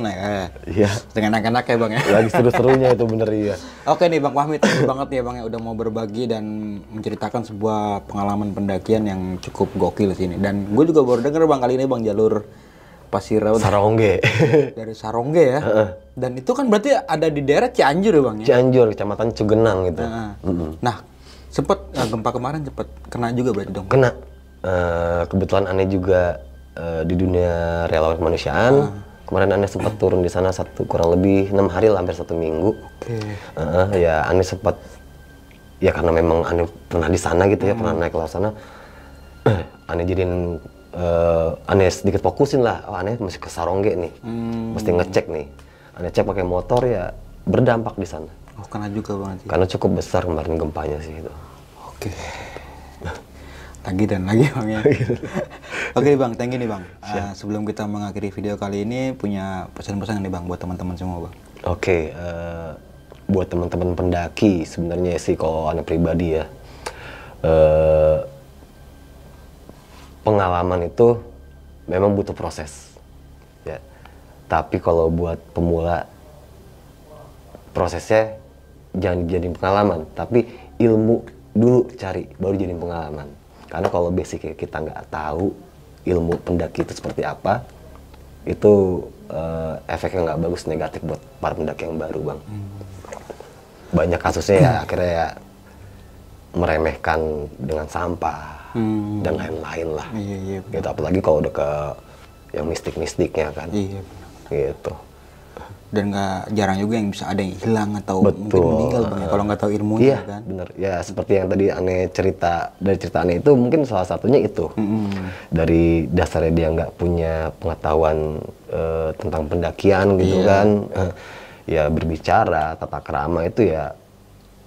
Iya. dengan anak-anak ya Bang ya. Lagi seru-serunya itu bener iya. Oke nih Bang Fahmi, terima kasih banget ya Bang ya udah mau berbagi dan menceritakan sebuah pengalaman pendakian yang cukup gokil sini. Dan gue juga baru denger Bang kali ini Bang jalur Pasir Sarongge. dari Sarongge ya. Dan itu kan berarti ada di daerah Cianjur ya Bang ya. Cianjur, Kecamatan Cugenang gitu. Nah, sempet gempa kemarin sempet kena juga berarti dong. Kena. Kebetulan aneh juga di dunia relawan kemanusiaan. Kemarin aneh sempat turun di sana kurang lebih 6 hari lah, hampir 1 minggu. Oke. Ya aneh sempat, ya karena memang aneh pernah di sana gitu ya, pernah naik ke sana. Aneh jadiin aneh sedikit fokusin lah, oh aneh masih ke Sarongge nih, mesti ngecek nih. Aneh cek pakai motor ya berdampak di sana. Oh, kena juga Bang nanti. Karena cukup besar kemarin gempanya sih itu. Oke. Lagi dan lagi Bang ya. Oke Bang, thank you nih Bang. Sebelum kita mengakhiri video kali ini, punya pesan-pesan nih Bang buat teman-teman semua Bang. Oke, buat teman-teman pendaki sebenarnya sih kalau aneh pribadi ya, pengalaman itu memang butuh proses. Ya. Tapi kalau buat pemula, prosesnya jangan jadi pengalaman, tapi ilmu dulu cari, baru jadi pengalaman. Karena kalau basicnya kita nggak tahu ilmu pendaki itu seperti apa, itu efeknya nggak bagus, negatif buat para pendaki yang baru, Bang. Banyak kasusnya ya akhirnya ya meremehkan dengan sampah dan lain-lain lah. Iya, Gitu. Apalagi kalau udah ke yang mistik-mistiknya kan. Iya. Gitu. Dan nggak jarang juga yang bisa ada yang hilang atau mungkin Betul. meninggal Bang, ya, kalau nggak tahu ilmunya Iya, kan. bener. Ya seperti yang tadi Ane cerita, dari cerita Ane itu mungkin salah satunya itu. Dari dasarnya dia nggak punya pengetahuan tentang pendakian gitu kan. Ya berbicara, tata krama itu ya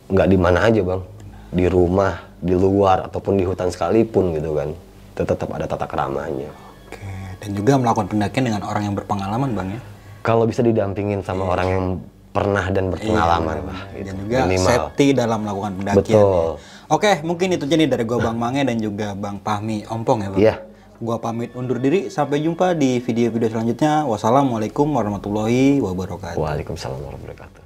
nggak di mana aja, Bang. Di rumah, di luar, ataupun di hutan sekalipun gitu kan. Tetap ada tata kramanya. Oke. Dan juga melakukan pendakian dengan orang yang berpengalaman Bang ya. Kalau bisa didampingin sama orang yang pernah dan berpengalaman lah. Dan Gitu. juga Minimal. safety dalam melakukan pendakian. Betul. Ya. Oke, mungkin itu jadi dari gua Bang Mange dan juga Bang Fahmi Ompong ya Bang. Iya. Gua pamit undur diri, sampai jumpa di video-video selanjutnya. Wassalamualaikum warahmatullahi wabarakatuh. Waalaikumsalam warahmatullahi wabarakatuh.